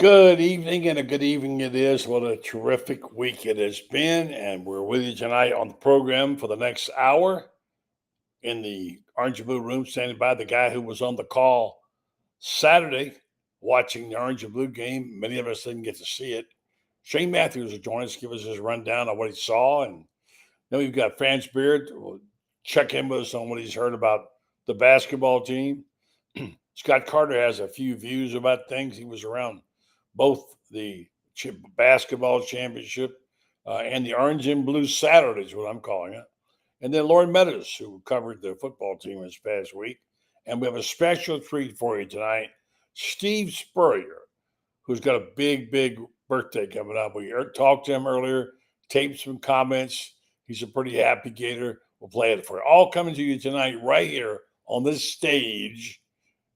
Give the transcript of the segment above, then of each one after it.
Good evening, and a good evening it is. What a terrific week it has been. And we're with you tonight on the program for the next hour in the Orange and Blue room, standing by the guy who was on the call Saturday watching the Orange and Blue game. Many of us didn't get to see it. Shane Matthews will join us, give us his rundown on what he saw. And then we've got Franz Beard will check in with us on what he's heard about the basketball team. Scott Carter has a few views about things. He was around both the basketball championship and the Orange and Blue Saturdays, what I'm calling it. And then Loren Meadows, who covered the football team this past week. And we have a special treat for you tonight. Steve Spurrier, who's got a big birthday coming up. We talked to him earlier, taped some comments. He's a pretty happy Gator. We'll play it for you. All coming to you tonight right here on this stage.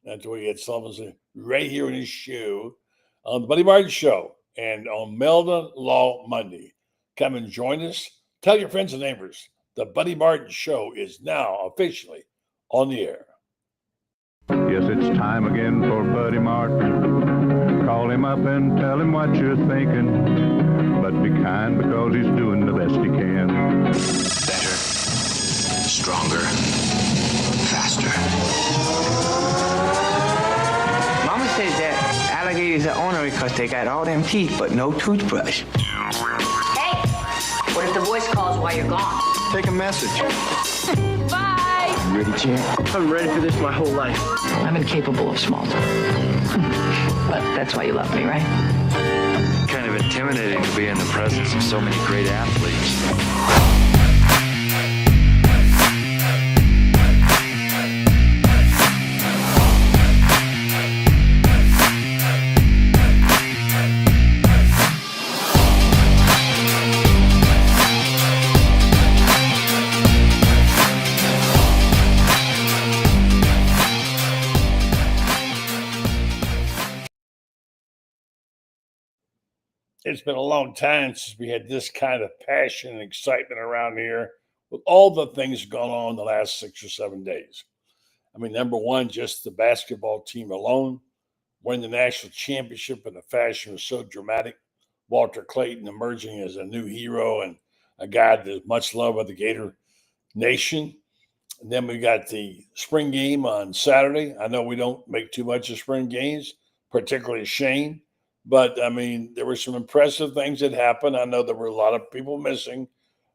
That's where we get something right here in his shoe on the Buddy Martin Show and on Melda Law Monday. Come and join us. Tell your friends and neighbors. The Buddy Martin Show is now officially on the air. Yes, it's time again for Buddy Martin. Call him up and tell him what you're thinking. But be kind because he's doing the best he can. Better, stronger, faster. Mama says that alligators are ornery because they got all them teeth but no toothbrush. Hey, what if the voice calls while you're gone? Take a message. Bye! You ready, champ? I'm ready for this my whole life. I'm incapable of small talk. But that's why you love me, right? Kind of intimidating to be in the presence of so many great athletes. It's been a long time since we had this kind of passion and excitement around here with all the things going on in the last 6 or 7 days. I mean, number one, just the basketball team alone winning the national championship in a fashion was so dramatic. Walter Clayton emerging as a new hero and a guy that's much loved by the Gator Nation. And then we got the spring game on Saturday. I know we don't make too much of spring games, particularly Shane. But, I mean, there were some impressive things that happened. I know there were a lot of people missing.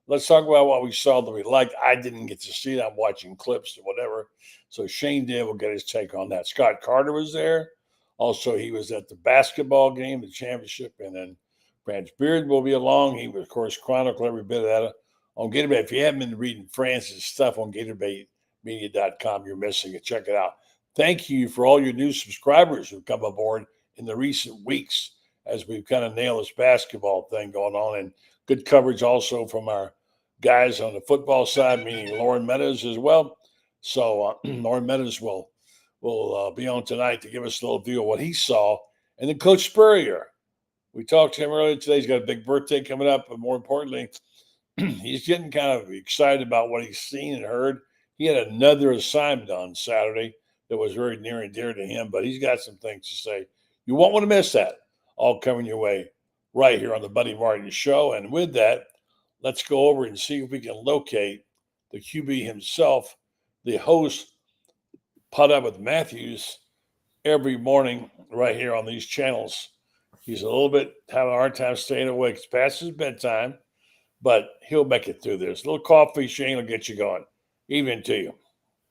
Let's talk about what we saw that we liked. I didn't get to see it. I'm watching clips or whatever. So Shane did. We'll get his take on that. Scott Carter was there. Also, he was at the basketball game, the championship. And then Franz Beard will be along. He will, of course, chronicle every bit of that on GatorBait. If you haven't been reading Franz's stuff on GatorBaitMedia.com, you're missing it. Check it out. Thank you for all your new subscribers who've come aboard in the recent weeks as we've kind of nailed this basketball thing going on, and good coverage also from our guys on the football side, meaning Loren Meadows as well. So Loren Meadows will be on tonight to give us a little view of what he saw. And then Coach Spurrier, we talked to him earlier today. He's got a big birthday coming up, but more importantly, he's getting kind of excited about what he's seen and heard. He had another assignment on Saturday that was very near and dear to him, but he's got some things to say. You won't want to miss that. All coming your way right here on the Buddy Martin Show. And with that, let's go over and see if we can locate the QB himself, the host, Put Up with Matthews, every morning right here on these channels. He's a little bit having a hard time staying awake. It's past his bedtime, but he'll make it through this. A little coffee, Shane, will get you going. Evening to you.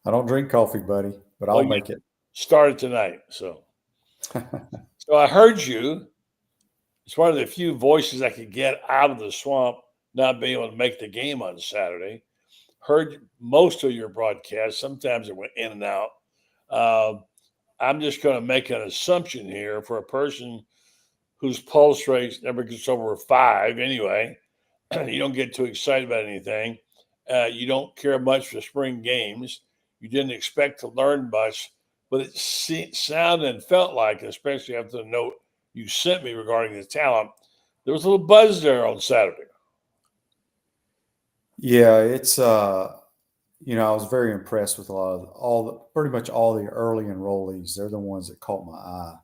I don't drink coffee, buddy, but I'll make it. Started tonight, so. So I heard you. It's one of the few voices I could get out of the swamp, not being able to make the game on Saturday. Heard most of your broadcasts. Sometimes it went in and out. I'm just going to make an assumption here for a person whose pulse rate never gets over 5 anyway. You don't get too excited about anything. You don't care much for spring games. You didn't expect to learn much. But it sounded and felt like, especially after the note you sent me regarding the talent, there was a little buzz there on Saturday. Yeah, it's I was very impressed with pretty much all the early enrollees. They're the ones that caught my eye.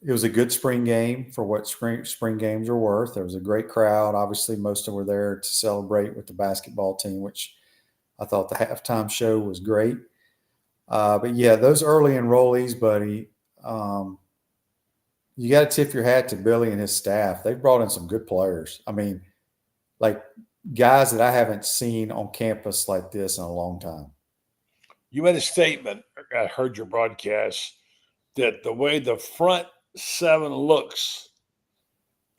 It was a good spring game for what spring games are worth. There was a great crowd. Obviously, most of them were there to celebrate with the basketball team, which I thought the halftime show was great. But yeah, those early enrollees, buddy, you got to tip your hat to Billy and his staff. They've brought in some good players. I mean, like guys that I haven't seen on campus like this in a long time. You made a statement, I heard your broadcast, that the way the front seven looks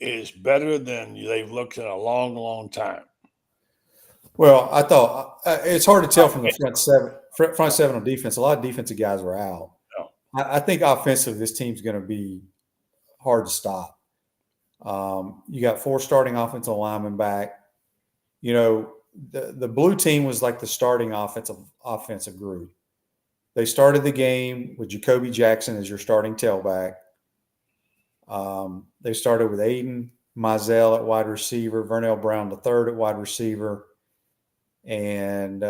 is better than they've looked in a long, long time. Well, I thought it's hard to tell from the front seven on defense. A lot of defensive guys were out. No. I think offensively, this team's going to be hard to stop. You got 4 starting offensive linemen back. You know, the blue team was like the starting offensive group. They started the game with Jacoby Jackson as your starting tailback. They started with Aiden Mizell at wide receiver, Vernell Brown III at wide receiver, and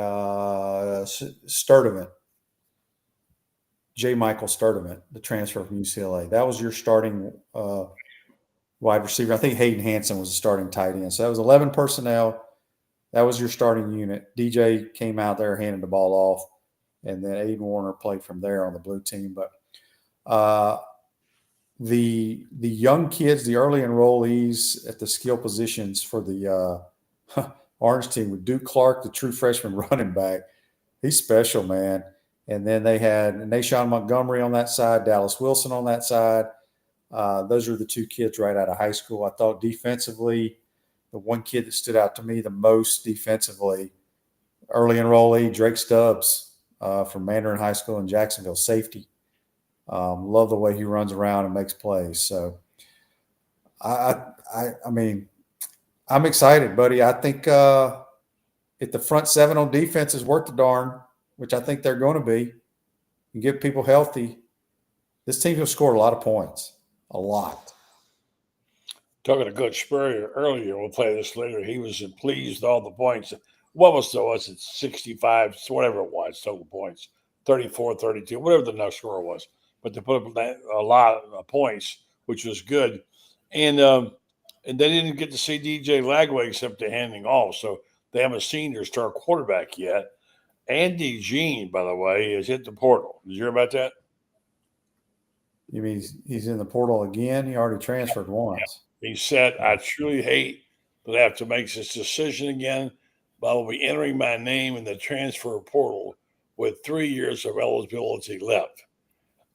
Sturdivant, J. Michael Sturdivant, the transfer from UCLA. That was your starting wide receiver. I think Hayden Hanson was the starting tight end. So that was 11 personnel. That was your starting unit. DJ came out there, handed the ball off, and then Aiden Warner played from there on the blue team. But the young kids, the early enrollees at the skill positions for the Orange team with Duke Clark, the true freshman running back. He's special, man. And then they had Nashawn Montgomery on that side, Dallas Wilson on that side. Those are the 2 kids right out of high school. I thought defensively, the one kid that stood out to me the most defensively, early enrollee, Drake Stubbs from Mandarin High School in Jacksonville, safety. Love the way he runs around and makes plays. So, I mean, I'm excited, buddy. I think if the front seven on defense is worth the darn, which I think they're going to be, and get people healthy, this team's going to score a lot of points. A lot. Talking to Coach Spurrier earlier, we'll play this later. He was pleased with all the points. What was it? 65, whatever it was, total points, 34, 32, whatever the next score was. But they put up a lot of points, which was good. And they didn't get to see DJ Lagway except the handing off. So they haven't seen their star quarterback yet. Andy Jean, by the way, has hit the portal. Did you hear about that? You mean he's in the portal again? He already transferred once. He said, I truly hate that I have to make this decision again, but I will be entering my name in the transfer portal with 3 years of eligibility left.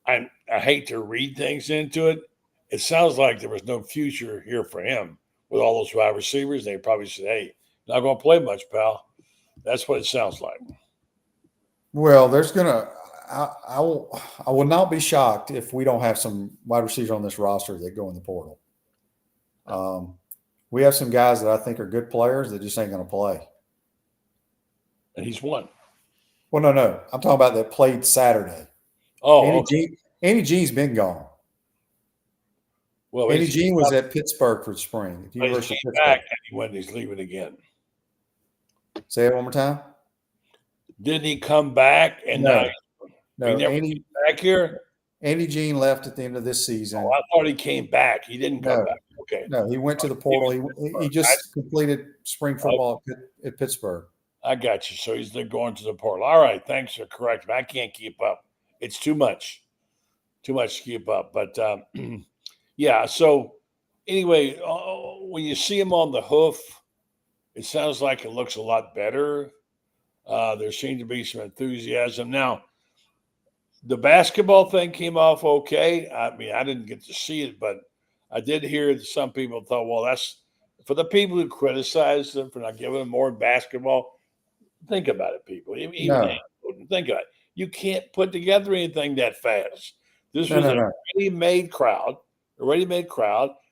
I hate to read things into it. It sounds like there was no future here for him with all those wide receivers. They probably said, hey, not going to play much, pal. That's what it sounds like. Well, there's going to – I will not be shocked if we don't have some wide receivers on this roster that go in the portal. We have some guys that I think are good players that just ain't going to play. And he's one. Well, no. I'm talking about that played Saturday. Oh, Andy Jean's been gone. Well, Andy Jean was at Pittsburgh for spring. He came back and when he's leaving again. Say it one more time. Didn't he come back? And no, he never came back here. Andy Jean left at the end of this season. Oh, I thought he came back. He didn't come back. Okay. No, he went to the portal. He just completed spring football at Pittsburgh. I got you. So he's going to the portal. All right. Thanks for correcting me. I can't keep up. It's too much. Too much to keep up. But, yeah. So, anyway, when you see him on the hoof, it sounds like it looks a lot better. There seemed to be some enthusiasm. Now, the basketball thing came off okay. I mean, I didn't get to see it, but I did hear that some people thought, well, that's for the people who criticize them for not giving them more basketball. Think about it, people. Think about it. You can't put together anything that fast. This was a ready-made crowd.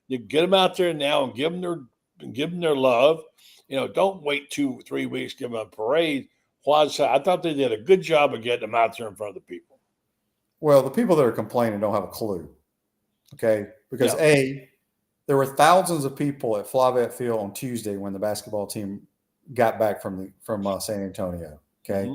You get them out there now and give them their love. You know, don't wait 2-3 weeks, give them a parade. I thought they did a good job of getting them out there in front of the people. Well, the people that are complaining don't have a clue. Okay, because there were thousands of people at Flavette Field on Tuesday when the basketball team got back from San Antonio. Okay,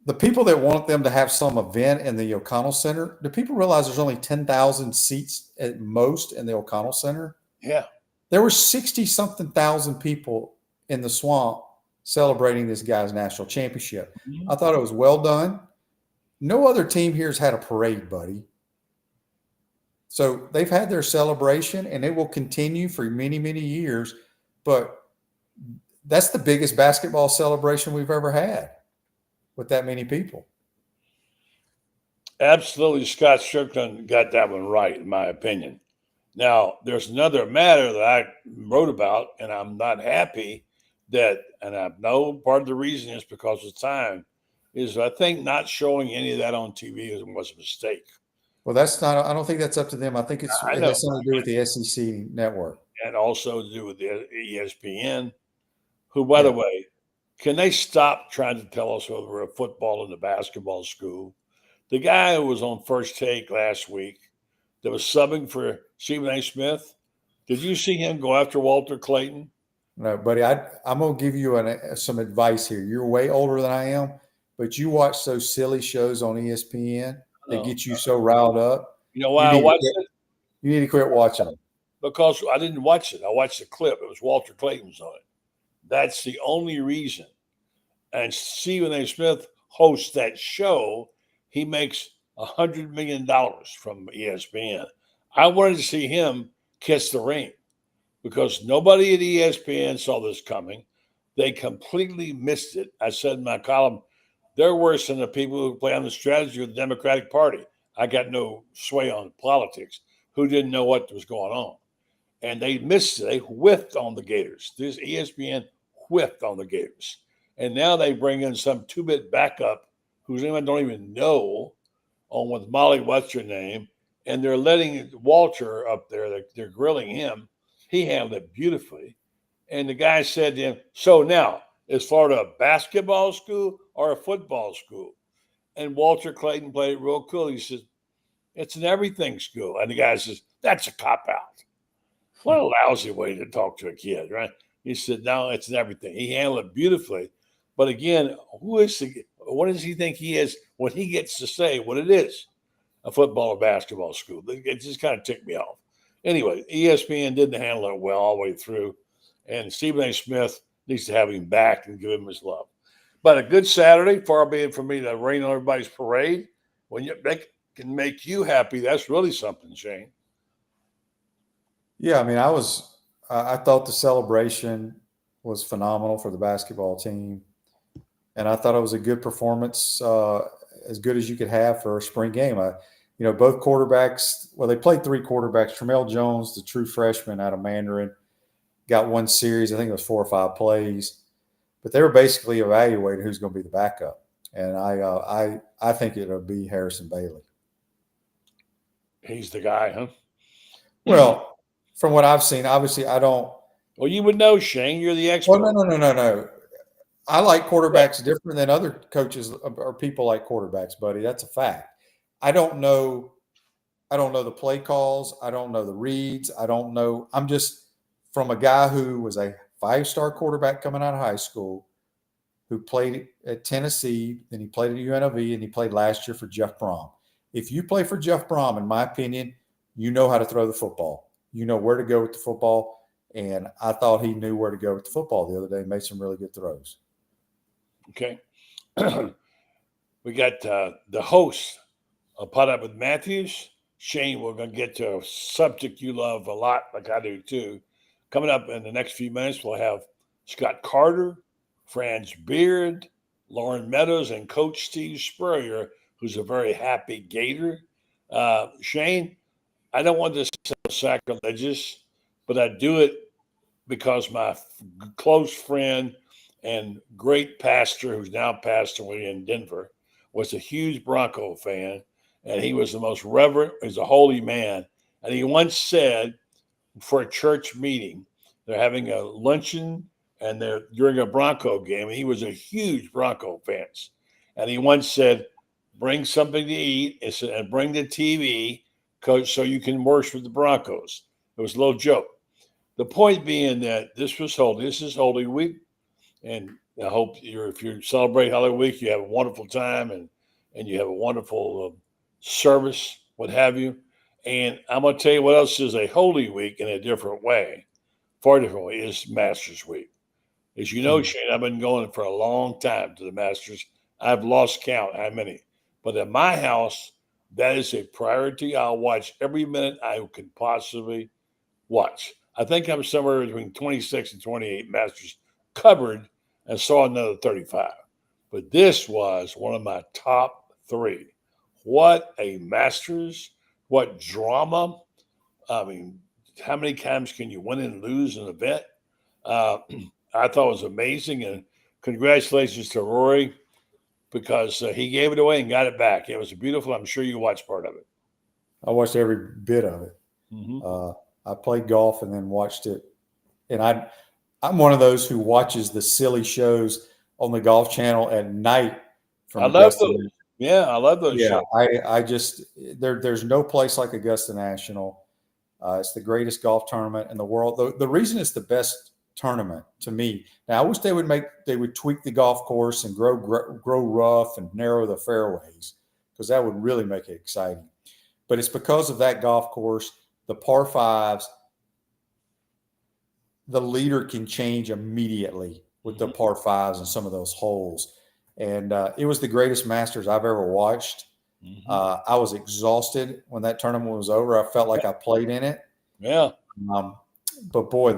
the people that want them to have some event in the O'Connell Center, do people realize there's only 10,000 seats at most in the O'Connell Center? Yeah. There were 60-something thousand people in the swamp celebrating this guy's national championship. Mm-hmm. I thought it was well done. No other team here has had a parade, buddy. So they've had their celebration, and it will continue for many, many years. But that's the biggest basketball celebration we've ever had with that many people. Absolutely, Scott Strickland got that one right, in my opinion. Now, there's another matter that I wrote about, and I'm not happy that, and I know part of the reason is because of time, is I think not showing any of that on TV was a mistake. Well, that's not. I don't think that's up to them. I think it has something to do with the SEC network, and also to do with the ESPN. Who, by the way, can they stop trying to tell us whether we're a football and a basketball school? The guy who was on First Take last week that was subbing for Stephen A. Smith, did you see him go after Walter Clayton? No, buddy. I'm going to give you some advice here. You're way older than I am, but you watch those silly shows on ESPN that get you so riled up. You know why I watched it? You need to quit watching them. Because I didn't watch it. I watched the clip. It was Walter Clayton's on it. That's the only reason. And Stephen A. Smith hosts that show. He makes $100 million from ESPN. I wanted to see him kiss the ring because nobody at ESPN saw this coming. They completely missed it. I said in my column, they're worse than the people who play on the strategy of the Democratic Party. I got no sway on politics, who didn't know what was going on. And they missed it. They whiffed on the Gators. This ESPN whiffed on the Gators. And now they bring in some two-bit backup whose name I don't even know, on with Molly, what's her name, and they're letting Walter up there, they're grilling him. He handled it beautifully. And the guy said to him, so now, is Florida a basketball school or a football school? And Walter Clayton played it real cool. He says, it's an everything school. And the guy says, that's a cop-out. What a lousy way to talk to a kid, right? He said, no, it's an everything. He handled it beautifully. But again, what does he think he is when he gets to say what it is, a football or basketball school? It just kind of ticked me off. Anyway, ESPN didn't handle it well all the way through. And Stephen A. Smith needs to have him back and give him his love. But a good Saturday, far be it from me to rain on everybody's parade. When they can make you happy, that's really something, Shane. Yeah, I mean, I thought the celebration was phenomenal for the basketball team. And I thought it was a good performance, as good as you could have for a spring game. Both quarterbacks, well, they played three quarterbacks. Tramel Jones, the true freshman out of Mandarin, got one series. I think it was 4 or 5 plays. But they were basically evaluating who's going to be the backup. And I think it'll be Harrison Bailey. He's the guy, huh? Well, from what I've seen, obviously I don't. Well, you would know, Shane. You're the expert. Well, no. I like quarterbacks different than other coaches or people like quarterbacks, buddy. That's a fact. I don't know the play calls. I don't know the reads. I don't know. I'm just from a guy who was a 5-star quarterback coming out of high school, who played at Tennessee, then he played at UNLV, and he played last year for Jeff Brom. If you play for Jeff Brom, in my opinion, you know how to throw the football. You know where to go with the football. And I thought he knew where to go with the football the other day and made some really good throws. Okay. We got the host of Pot Up with Matthews. Shane, we're going to get to a subject you love a lot, like I do too. Coming up in the next few minutes, we'll have Scott Carter, Franz Beard, Loren Meadows, and Coach Steve Spurrier, who's a very happy Gator. Shane, I don't want to sound sacrilegious, but I do it because my close friend and great pastor, who's now pastoring in Denver, was a huge Bronco fan, and he was the most reverent, he's a holy man. And he once said, for a church meeting, they're having a luncheon, and they're during a Bronco game, and he was a huge Bronco fan. And he once said, bring something to eat and bring the TV, coach, so you can worship the Broncos. It was a little joke. The point being that this is Holy Week, and I hope if you celebrate Halloween Week, you have a wonderful time and you have a wonderful service, what have you. And I'm going to tell you what else is a Holy Week in a different way, far different way, is Masters Week. As you know, Shane, I've been going for a long time to the Masters. I've lost count how many. But at my house, that is a priority. I'll watch every minute I can possibly watch. I think I'm somewhere between 26 and 28 Masters covered and saw another 35. But this was one of my top 3. What a Masters. What drama. I mean, how many times can you win and lose an event? I thought it was amazing. And congratulations to Rory because he gave it away and got it back. It was beautiful. I'm sure you watched part of it. I watched every bit of it. I played golf and then watched it. And I'm one of those who watches the silly shows on the Golf Channel at night. I love those. Yeah, I love those shows. I just there's no place like Augusta National. It's the greatest golf tournament in the world. The reason it's the best tournament to me. Now I wish they would tweak the golf course and grow rough and narrow the fairways because that would really make it exciting. But it's because of that golf course, the par fives, the leader can change immediately with the par fives and some of those holes. And it was the greatest Masters I've ever watched. I was exhausted when that tournament was over. I felt like I played in it. Yeah. But boy, it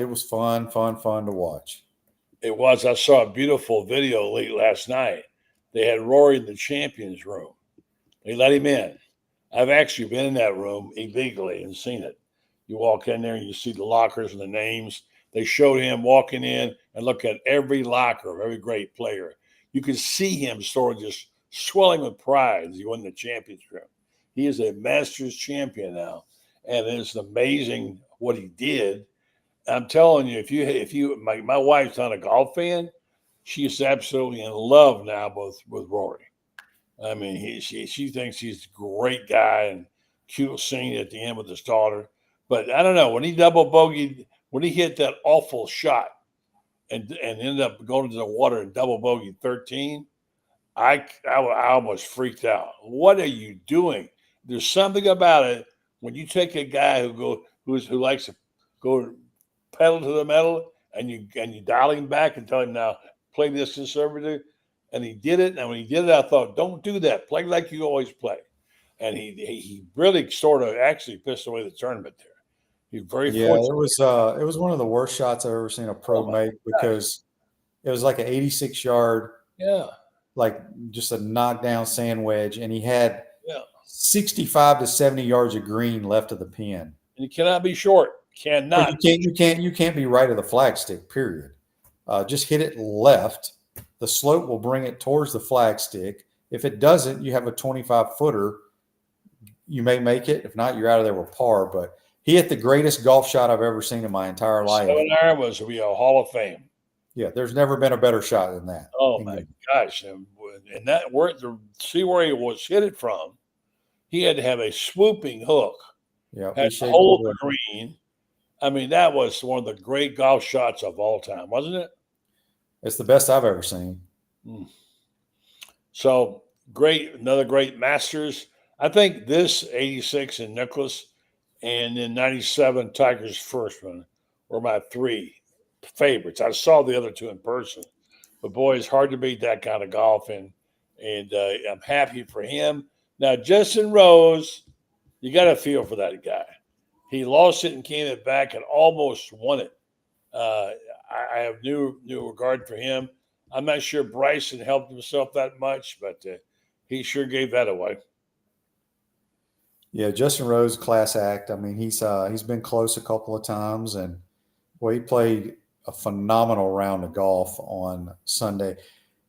was fun to watch. It was. I saw a beautiful video late last night. They had Rory in the champions room. They let him in. I've actually been in that room illegally and seen it. You walk in there and you see the lockers and the names. They showed him walking in and look at every locker of every great player. You could see him sort of just swelling with pride as he won the championship. He is a Masters champion now, and it's amazing what he did. I'm telling you, if you my wife's not a golf fan, she's absolutely in love now with Rory. I mean, she thinks he's a great guy and cute scene at the end with his daughter. But I don't know, when he double bogeyed, when he hit that awful shot and ended up going into the water and double bogeyed 13, I almost freaked out. What are you doing? There's something about it when you take a guy who likes to go pedal to the metal and you dial him back and tell him now play this conservative, and he did it. And when he did it, I thought, don't do that. Play like you always play. And he really sort of actually pissed away the tournament there. He's very fortunate. It was one of the worst shots I've ever seen a pro make because it was like an 86-yard, like just a knockdown sand wedge, and he had 65 to 70 yards of green left of the pin. And you cannot be short. Cannot. You can't be right of the flagstick. Period. Just hit it left. The slope will bring it towards the flagstick. If it doesn't, you have a 25-footer. You may make it. If not, you're out of there with par. But he hit the greatest golf shot I've ever seen in my entire life. 7-iron was to be a Hall of Fame. Yeah, there's never been a better shot than that. Oh my gosh! And that see where he was hit it from. He had to have a swooping hook. Yeah, had to hold the green. I mean, that was one of the great golf shots of all time, wasn't it? It's the best I've ever seen. So great, another great Masters. I think this 86 in Nicklaus and then 97 Tiger's first one were my 3 favorites. I saw the other 2 in person, but boy, it's hard to beat that kind of golf, and I'm happy for him. Now, Justin Rose, you got to feel for that guy. He lost it and came it back and almost won it. I have new regard for him. I'm not sure Bryson helped himself that much, but he sure gave that away. Yeah, Justin Rose, class act. I mean, he's been close a couple of times, and he played a phenomenal round of golf on Sunday.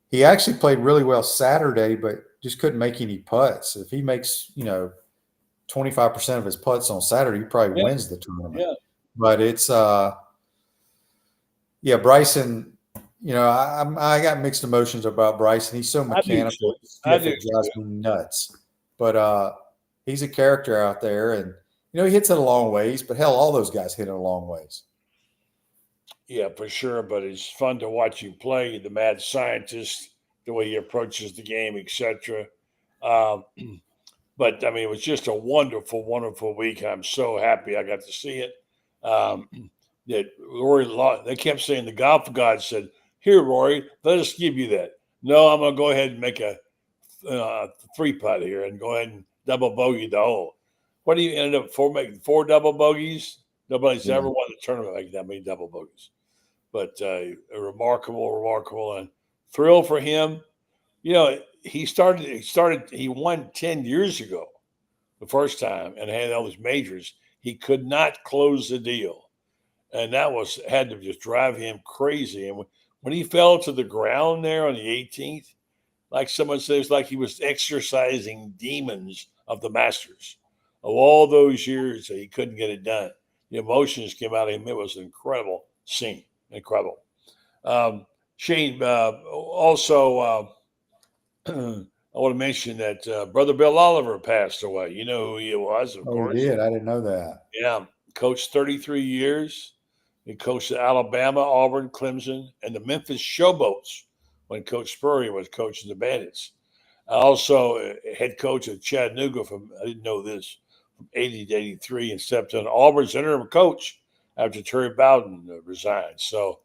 He actually played really well Saturday, but just couldn't make any putts. If he makes 25% of his putts on Saturday, he probably wins the tournament. Yeah. But it's Bryson. I got mixed emotions about Bryson. He's so mechanical. It drives me nuts. But he's a character out there, and he hits it a long ways. But hell, all those guys hit it a long ways. Yeah, for sure. But it's fun to watch him play. The mad scientist, the way he approaches the game, etc. Um, but I mean, it was just a wonderful, wonderful week. I'm so happy I got to see it. Um, that Rory, they kept saying the golf god said, "Here, Rory, let us give you that." No, I'm going to go ahead and make a three putt here and go ahead and double bogey the hole. What do you end up making four double bogeys? Nobody's ever won the tournament making that many double bogeys. But remarkable, and thrill for him. You know, he won 10 years ago the first time and had all these majors. He could not close the deal. And that had to just drive him crazy. And when he fell to the ground there on the 18th, like someone says, like he was exorcising demons of the Masters. Of all those years that he couldn't get it done, the emotions came out of him. It was an incredible scene. Incredible. Shane, also, I want to mention that Brother Bill Oliver passed away. You know who he was, of course. He did. I didn't know that. Yeah. Coached 33 years. He coached at Alabama, Auburn, Clemson, and the Memphis Showboats when Coach Spurrier was coaching the Bandits. Also, head coach of Chattanooga I didn't know this, from 80 to 83, and stepped in Auburn's interim coach after Terry Bowden resigned. So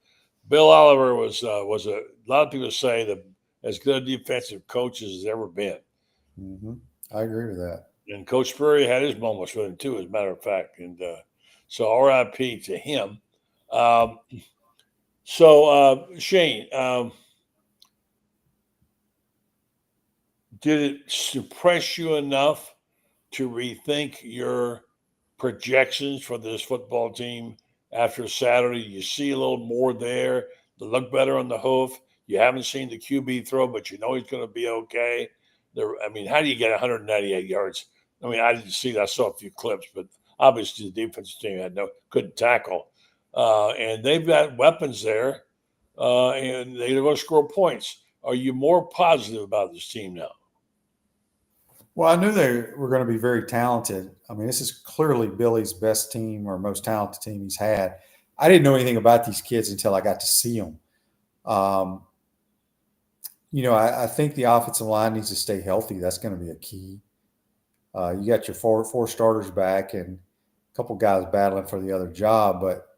Bill Oliver was a lot of people say as good a defensive coach as has ever been. Mm-hmm. I agree with that. And Coach Spurrier had his moments with him too, as a matter of fact. And so R.I.P. to him. Shane, did it suppress you enough to rethink your projections for this football team after Saturday? You see a little more there. They look better on the hoof. You haven't seen the QB throw, but you know he's going to be okay. How do you get 198 yards? I mean, I didn't see that. I saw a few clips, but obviously the defensive team couldn't tackle. And they've got weapons there, and they're going to score points. Are you more positive about this team now? Well, I knew they were going to be very talented. I mean, this is clearly Billy's best team or most talented team he's had. I didn't know anything about these kids until I got to see them. I think the offensive line needs to stay healthy. That's going to be a key. You got your four starters back and a couple guys battling for the other job, but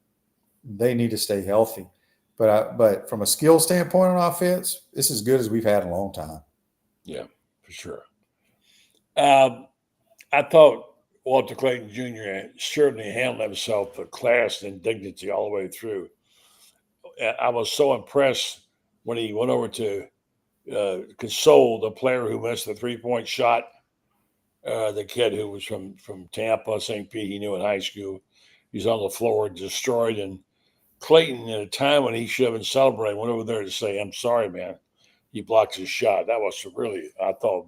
they need to stay healthy. But from a skill standpoint on offense, it's as good as we've had in a long time. Yeah, for sure. I thought Walter Clayton Jr. certainly handled himself with class and dignity all the way through. I was so impressed when he went over to console the player who missed the three-point shot, the kid who was from Tampa, St. Pete, he knew in high school. He's on the floor, destroyed. And Clayton, at a time when he should have been celebrating, went over there to say, "I'm sorry, man. He blocked his shot." That was really, I thought,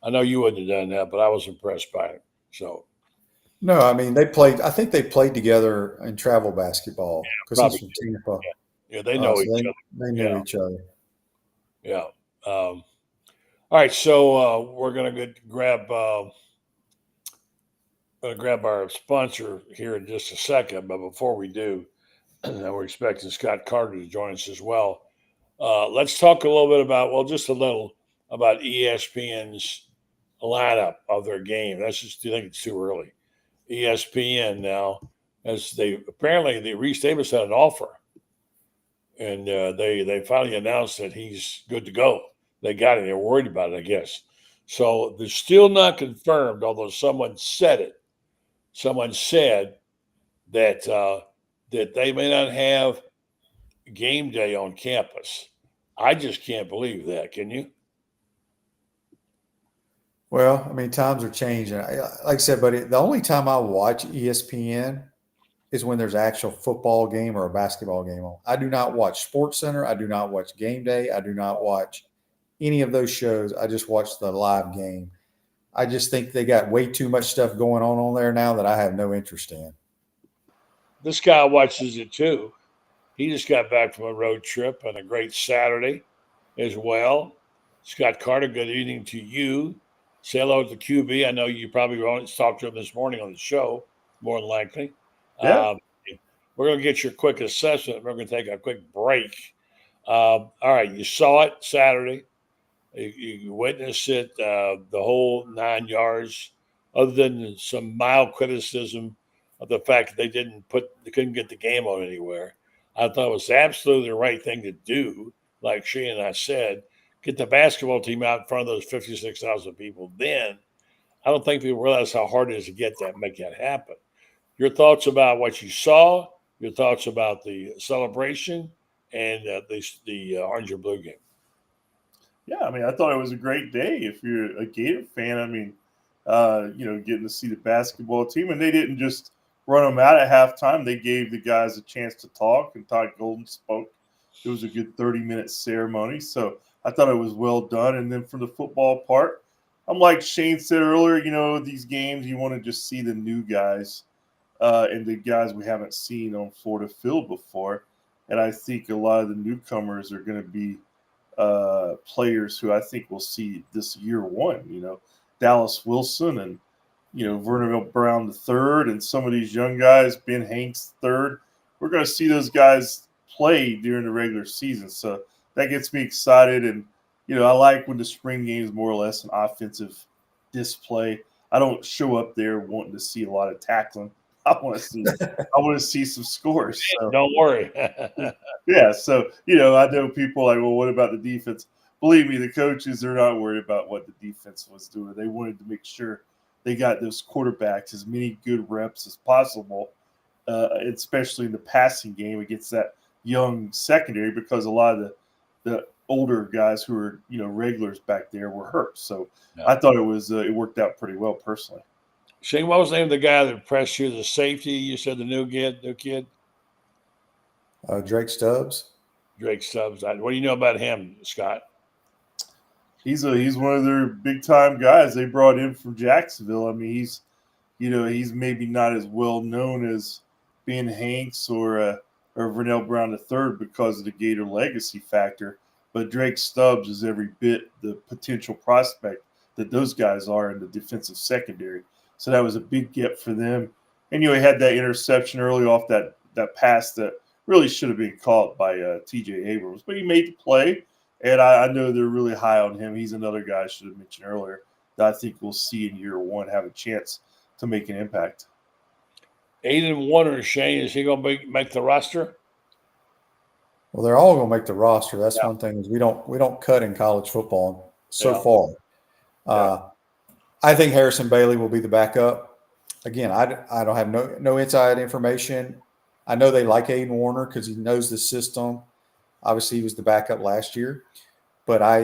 I know you wouldn't have done that, but I was impressed by it. So, no, I mean I think they played together in travel basketball because he's from Tampa. Yeah, they know each other. They knew each other. Yeah. All right, so we're gonna grab our sponsor here in just a second, but before we do, we're expecting Scott Carter to join us as well. Let's talk a little bit just a little about ESPN's lineup of their game. Do you think it's too early? ESPN now, as Reese Davis had an offer, and they finally announced that he's good to go. They got it. They're worried about it, I guess. So they're still not confirmed, although someone said it. Someone said that that they may not have game day on campus. I just can't believe that. Can you? Well, I mean, times are changing. Like I said, but the only time I watch ESPN is when there's an actual football game or a basketball game on. I do not watch SportsCenter. I do not watch Game Day. I do not watch any of those shows. I just watch the live game. I just think they got way too much stuff going on there now that I have no interest in. This guy watches it too. He just got back from a road trip on a great Saturday as well. Scott Carter, good evening to you. Say hello to QB. I know you probably talked to him this morning on the show, more than likely. Yeah. We're going to get your quick assessment. We're going to take a quick break. All right, you saw it Saturday. You witnessed it the whole 9 yards, other than some mild criticism of the fact that they couldn't get the game on anywhere. I thought it was absolutely the right thing to do, like Shane and I said, get the basketball team out in front of those 56,000 people. Then I don't think people realize how hard it is to get that, make that happen. Your thoughts about what you saw, your thoughts about the celebration, and the orange and blue game. Yeah, I mean, I thought it was a great day. If you're a Gator fan, I mean, getting to see the basketball team, and they didn't just run them out at halftime. They gave the guys a chance to talk, and Todd Golden spoke. It was a good 30-minute ceremony, so I thought it was well done. And then from the football part, I'm like Shane said earlier, these games, you want to just see the new guys and the guys we haven't seen on Florida field before. And I think a lot of the newcomers are going to be players who I think we'll see this year one, Dallas Wilson and, Vernon Brown III and some of these young guys, Ben Hanks III. We're going to see those guys play during the regular season. So that gets me excited. And, I like when the spring game is more or less an offensive display. I don't show up there wanting to see a lot of tackling. I want to see some scores. So. Don't worry. Yeah, so I know people are like, well, what about the defense? Believe me, the coaches, they're not worried about what the defense was doing. They wanted to make sure they got those quarterbacks as many good reps as possible, especially in the passing game against that young secondary, because a lot of the older guys who are regulars back there were hurt. So yeah. I thought it worked out pretty well personally. Shane, what was the name of the guy that pressed you? The safety? You said the new kid. Drake Stubbs. Drake Stubbs. What do you know about him, Scott? He's one of their big time guys they brought in from Jacksonville. I mean, he's maybe not as well known as Ben Hanks or Vernell Brown III because of the Gator legacy factor, but Drake Stubbs is every bit the potential prospect that those guys are in the defensive secondary. So that was a big get for them. And he had that interception early off that pass that really should have been caught by TJ Abrams, but he made the play. And I know they're really high on him. He's another guy I should have mentioned earlier that I think we'll see in year one have a chance to make an impact. Aiden Warner, Shane, is he going to make the roster? Well, they're all going to make the roster. That's one thing is we don't cut in college football so far. I think Harrison Bailey will be the backup. Again, I don't have no inside information. I know they like Aiden Warner because he knows the system. Obviously, he was the backup last year. But I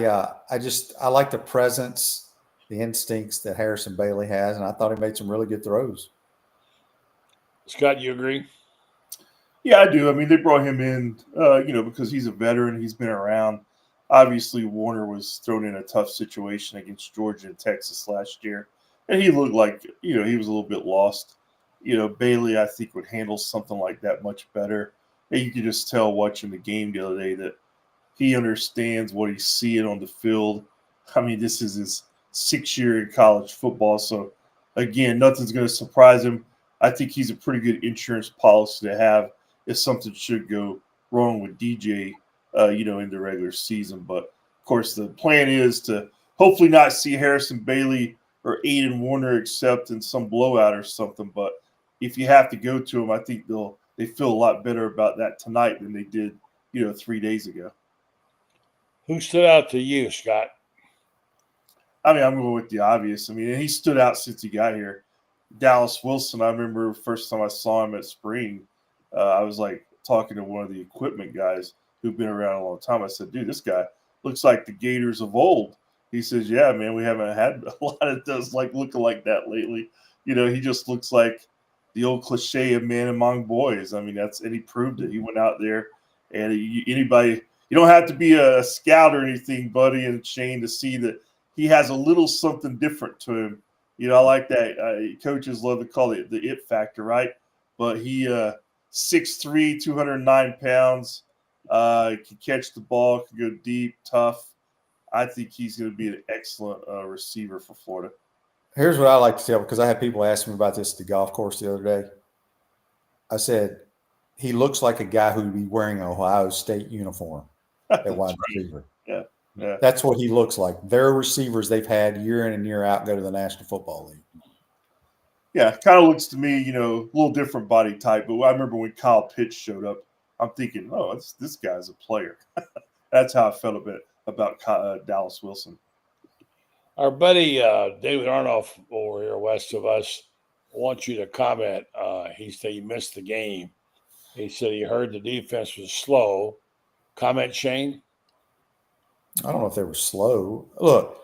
like the presence, the instincts that Harrison Bailey has, and I thought he made some really good throws. Scott, you agree? Yeah, I do. I mean, they brought him in, because he's a veteran. He's been around. Obviously, Warner was thrown in a tough situation against Georgia and Texas last year, and he looked like, he was a little bit lost. Bailey, I think, would handle something like that much better. And you could just tell watching the game the other day that he understands what he's seeing on the field. I mean, this is his 6th year in college football. So, again, nothing's going to surprise him. I think he's a pretty good insurance policy to have if something should go wrong with DJ, in the regular season. But, of course, the plan is to hopefully not see Harrison Bailey or Aiden Warner except in some blowout or something. But if you have to go to them, I think they feel a lot better about that tonight than they did, 3 days ago. Who stood out to you, Scott? I mean, I'm going with the obvious. I mean, he stood out since he got here. Dallas Wilson, I remember the first time I saw him at spring, I was like talking to one of the equipment guys who've been around a long time. I said, dude, this guy looks like the Gators of old. He says, yeah, man, we haven't had a lot of those looking like that lately. He just looks like the old cliche of man among boys. I mean, and he proved it. He went out there, and you don't have to be a scout or anything, Buddy and Shane, to see that he has a little something different to him. I like that. Coaches love to call it the it factor, right? But he 6'3", 209 pounds, can catch the ball, can go deep, tough. I think he's going to be an excellent receiver for Florida. Here's what I like to tell, because I had people ask me about this at the golf course the other day. I said, he looks like a guy who would be wearing an Ohio State uniform at wide receiver. Yeah. Yeah. That's what he looks like. Their receivers they've had year in and year out go to the National Football League. Yeah, kind of looks to me, a little different body type. But I remember when Kyle Pitts showed up, I'm thinking, oh, this guy's a player. That's how I felt a bit about Dallas Wilson. Our buddy David Arnoff over here west of us wants you to comment. He said he missed the game. He said he heard the defense was slow. Comment, Shane? I don't know if they were slow. Look,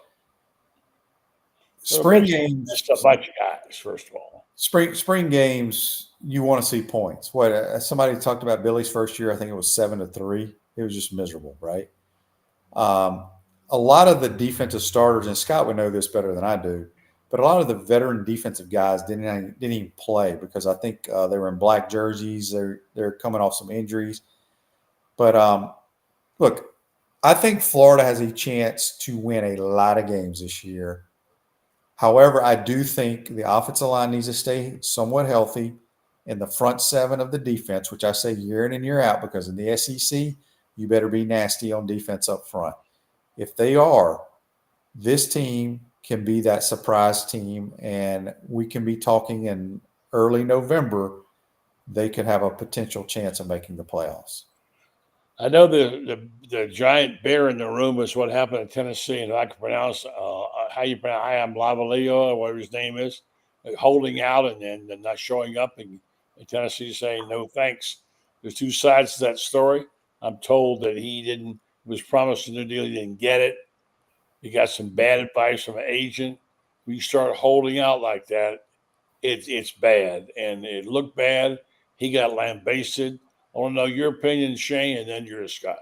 spring games. Just a bunch of guys, first of all. Spring games, you want to see points. Somebody talked about Billy's first year. I think it was 7-3. It was just miserable, right? A lot of the defensive starters, and Scott would know this better than I do, but a lot of the veteran defensive guys didn't even play because I think they were in black jerseys. They're coming off some injuries. But look, I think Florida has a chance to win a lot of games this year. However, I do think the offensive line needs to stay somewhat healthy, and the front seven of the defense, which I say year in and year out because in the SEC, you better be nasty on defense up front. If they are, this team can be that surprise team, and we can be talking in early November, they could have a potential chance of making the playoffs. I know the giant bear in the room is what happened in Tennessee, and I can pronounce how you pronounce Iam Lavaleo or whatever his name is, holding out and then not showing up, and Tennessee saying no thanks. There's two sides to that story. I'm told that he was promised a new deal, he didn't get it. He got some bad advice from an agent. When you start holding out like that, it's bad, and it looked bad. He got lambasted. I want to know your opinion, Shane, and then yours, Scott.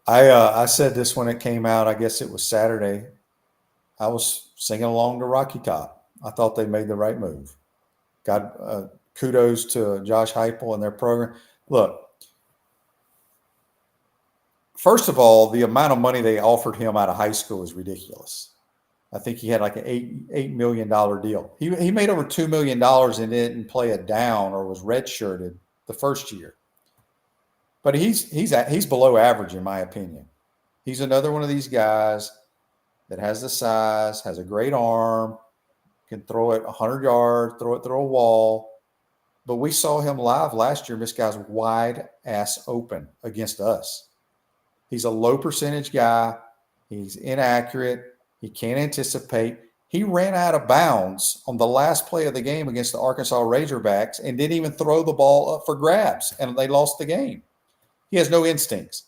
I said this when it came out. I guess it was Saturday. I was singing along to Rocky Top. I thought they made the right move. God, kudos to Josh Heupel and their program. Look, first of all, the amount of money they offered him out of high school is ridiculous. I think he had like an $8 million deal. He made over $2 million and didn't play it down or was redshirted the first year. But he's below average in my opinion. He's another one of these guys that has the size, has a great arm, can throw it 100 yards, throw it through a wall. But we saw him live last year. This guy's wide ass open against us. He's a low percentage guy. He's inaccurate. He can't anticipate. He ran out of bounds on the last play of the game against the Arkansas Razorbacks and didn't even throw the ball up for grabs, and they lost the game. He has no instincts.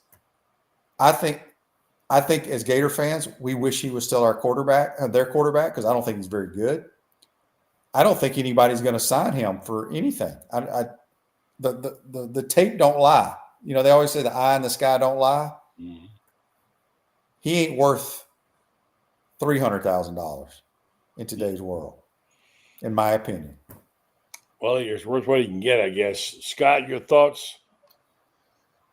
I think as Gator fans, we wish he was still their quarterback, because I don't think he's very good. I don't think anybody's going to sign him for anything. The tape don't lie. You know, they always say the eye in the sky don't lie. Mm-hmm. He ain't worth $300,000 in today's world, in my opinion. Well, it's worth what he can get, I guess. Scott, your thoughts?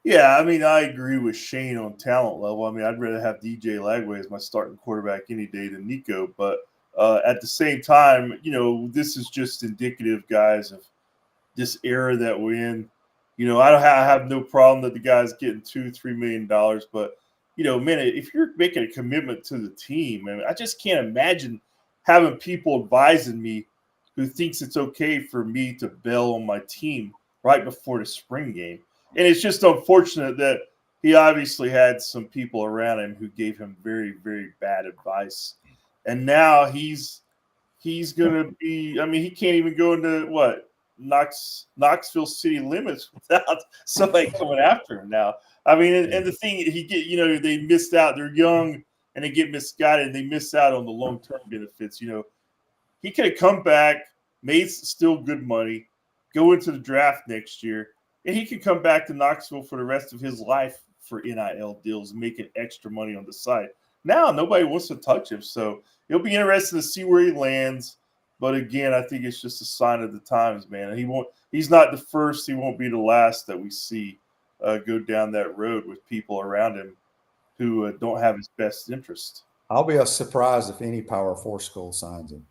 Yeah, I mean, I agree with Shane on talent level. I mean, I'd rather have DJ Lagway as my starting quarterback any day than Nico. But at the same time, you know, this is just indicative, guys, of this era that we're in. You know, I have no problem that the guy's getting $2-3 million, but you know, man, if you're making a commitment to the team, I mean, I just can't imagine having people advising me who thinks it's okay for me to bail on my team right before the spring game. And it's just unfortunate that he obviously had some people around him who gave him very, very bad advice. And now he's going to be, I mean, he can't even go into Knoxville city limits without somebody coming after him now. I mean, and the thing they missed out. They're young and they get misguided and they miss out on the long-term benefits. You know, he could have come back, made still good money, go into the draft next year, and he could come back to Knoxville for the rest of his life for NIL deals, making extra money on the side. Now nobody wants to touch him, so it'll be interesting to see where he lands. But again, I think it's just a sign of the times, man. He's not the first, he won't be the last that we see go down that road with people around him who don't have his best interest. I'll be surprised if any Power 4 school signs him.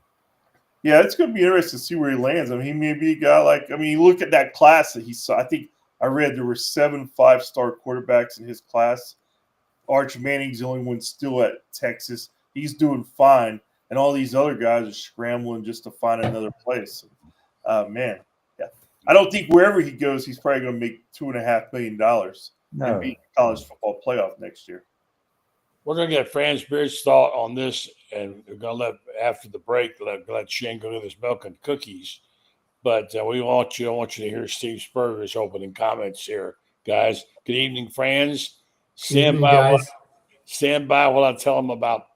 Yeah, it's going to be interesting to see where he lands. I mean, he may be a guy like, I mean, you look at that class that he saw. I think I read there were 7 5-star quarterbacks in his class. Arch Manning's the only one still at Texas. He's doing fine. And all these other guys are scrambling just to find another place. Man, yeah. I don't think wherever he goes, he's probably going to make $2.5 million and be in the college football playoff next year. We're going to get Franz Beard's thought on this, and we're going to let, after the break, let Shane go to this milk and cookies. But I want you to hear Steve Spurrier's opening comments here, guys. Good evening, Franz. Stand by while I tell them about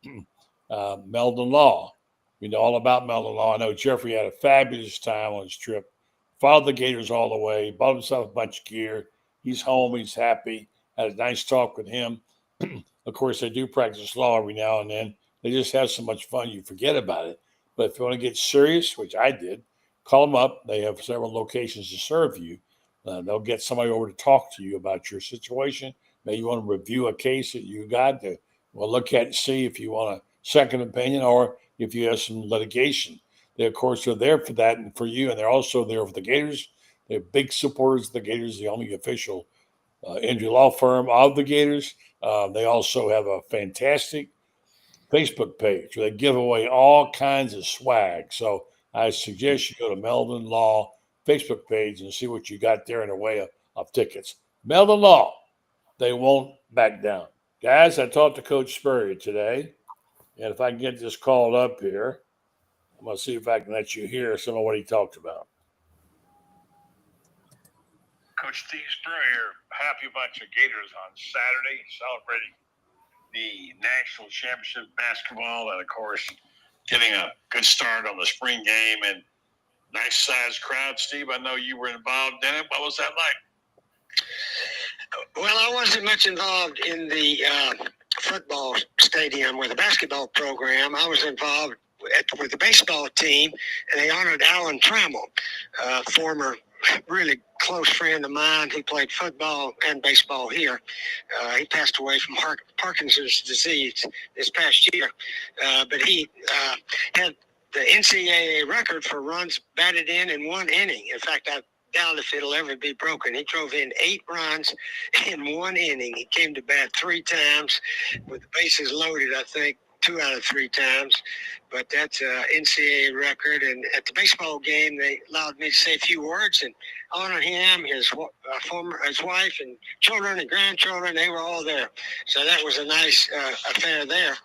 Meldon Law. We know all about Meldon Law. I know Jeffrey had a fabulous time on his trip. Followed the Gators all the way. Bought himself a bunch of gear. He's home. He's happy. Had a nice talk with him. Of course, they do practice law every now and then. They just have so much fun, you forget about it. But if you want to get serious, which I did, call them up. They have several locations to serve you. They'll get somebody over to talk to you about your situation. Maybe you want to review a case that you got to look at and see if you want a second opinion or if you have some litigation. They, of course, are there for that and for you, and they're also there for the Gators. They're big supporters of the Gators, the only official injury law firm of the Gators. They also have a fantastic Facebook page where they give away all kinds of swag. So I suggest you go to Meldon Law Facebook page and see what you got there in the way of tickets. Meldon Law, they won't back down. Guys, I talked to Coach Spurrier today, and if I can get this called up here, I'm going to see if I can let you hear some of what he talked about. Coach Steve Spurrier, happy bunch of Gators on Saturday, celebrating the national championship basketball, and of course, getting a good start on the spring game and nice sized crowd. Steve, I know you were involved in it. What was that like? Well, I wasn't much involved in the football stadium with the basketball program. I was involved with the baseball team, and they honored Alan Trammell, former really close friend of mine. He played football and baseball here. He passed away from Parkinson's disease this past year, but he had the NCAA record for runs batted in 1 inning. In fact, I doubt if it'll ever be broken. He drove in 8 runs in 1 inning. He came to bat 3 times with the bases loaded, I think, 2 out of 3 times. But that's an NCAA record. And at the baseball game, they allowed me to say a few words and honor him, his wife and children and grandchildren. They were all there. So that was a nice affair there.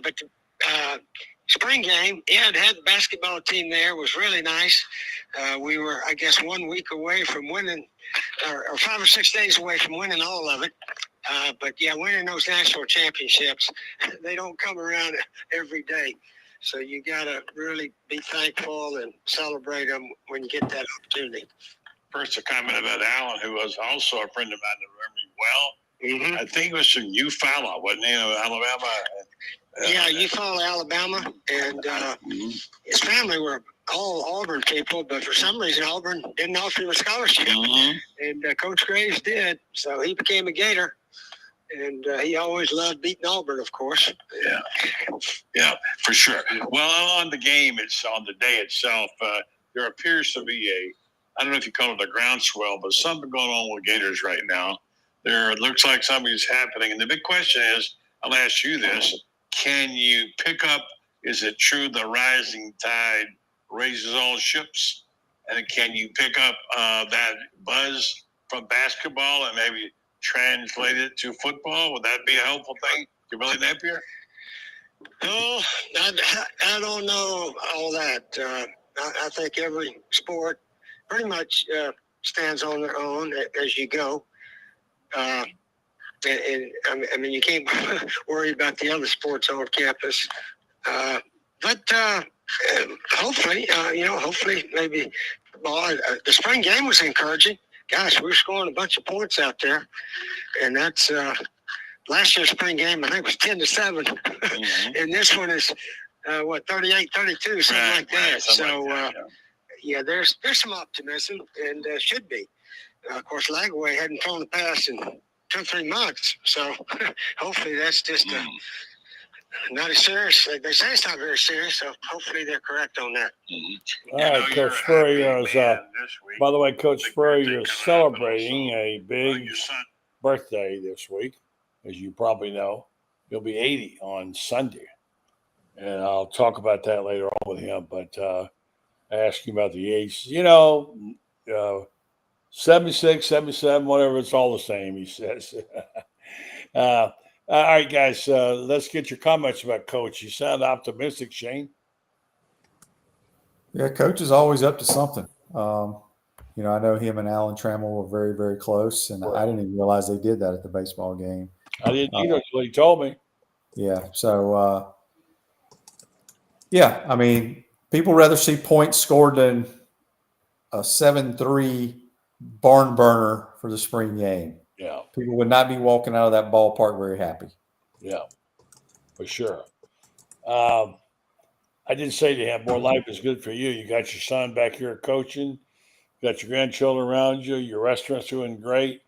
But the spring game, yeah, it had the basketball team there. It was really nice. We were, I guess, 1 week away from winning, or 5 or 6 days away from winning all of it. But yeah, winning those national championships, they don't come around every day. So you got to really be thankful and celebrate them when you get that opportunity. First, a comment about Alan, who was also a friend of mine that remembered well. I think it was from Eufaula, wasn't he, Alabama? Yeah, Eufaula, Alabama. And his family were all Auburn people, but for some reason Auburn didn't offer him a scholarship. And Coach Graves did, so he became a Gator. And he always loved beating Auburn, of course. Yeah, for sure. Well, on the game, it's on the day itself, there appears to be I don't know if you call it a groundswell, but something going on with Gators right now. It looks like something's happening. And the big question is, I'll ask you this, can you pick up, is it true the rising tide raises all ships? And can you pick up that buzz from basketball and maybe translate it to football? Would that be a helpful thing? Kimberly Napier? No, I don't know all that. I think every sport pretty much stands on their own as you go. And I mean, you can't worry about the other sports on campus. But hopefully, hopefully maybe the spring game was encouraging. Gosh, we were scoring a bunch of points out there. And that's last year's spring game, I think, was 10-7. And this one is, 38-32, something like that. So, yeah, there's some optimism, and should be. Of course, Lagway hadn't thrown a pass in 2 or 3 months. So hopefully that's just Not as serious. They say it's not very serious, so hopefully they're correct on that. All right, Coach Spurrier is. By the way, Coach Spurrier is celebrating a big birthday this week, as you probably know. He'll be 80 on Sunday, and I'll talk about that later on with him. But I asked him about the age. 76, 77, whatever. It's all the same, he says. All right, guys, let's get your comments about Coach. You sound optimistic, Shane. Yeah, Coach is always up to something. I know him and Alan Trammell were very, very close, and I didn't even realize they did that at the baseball game. I didn't either until he told me. Yeah, so, I mean, people rather see points scored than a 7-3 barn burner for the spring game. Yeah. People would not be walking out of that ballpark very happy. Yeah, for sure. I did say to him, more life is good for you. You got your son back here coaching. You got your grandchildren around you. Your restaurant's doing great.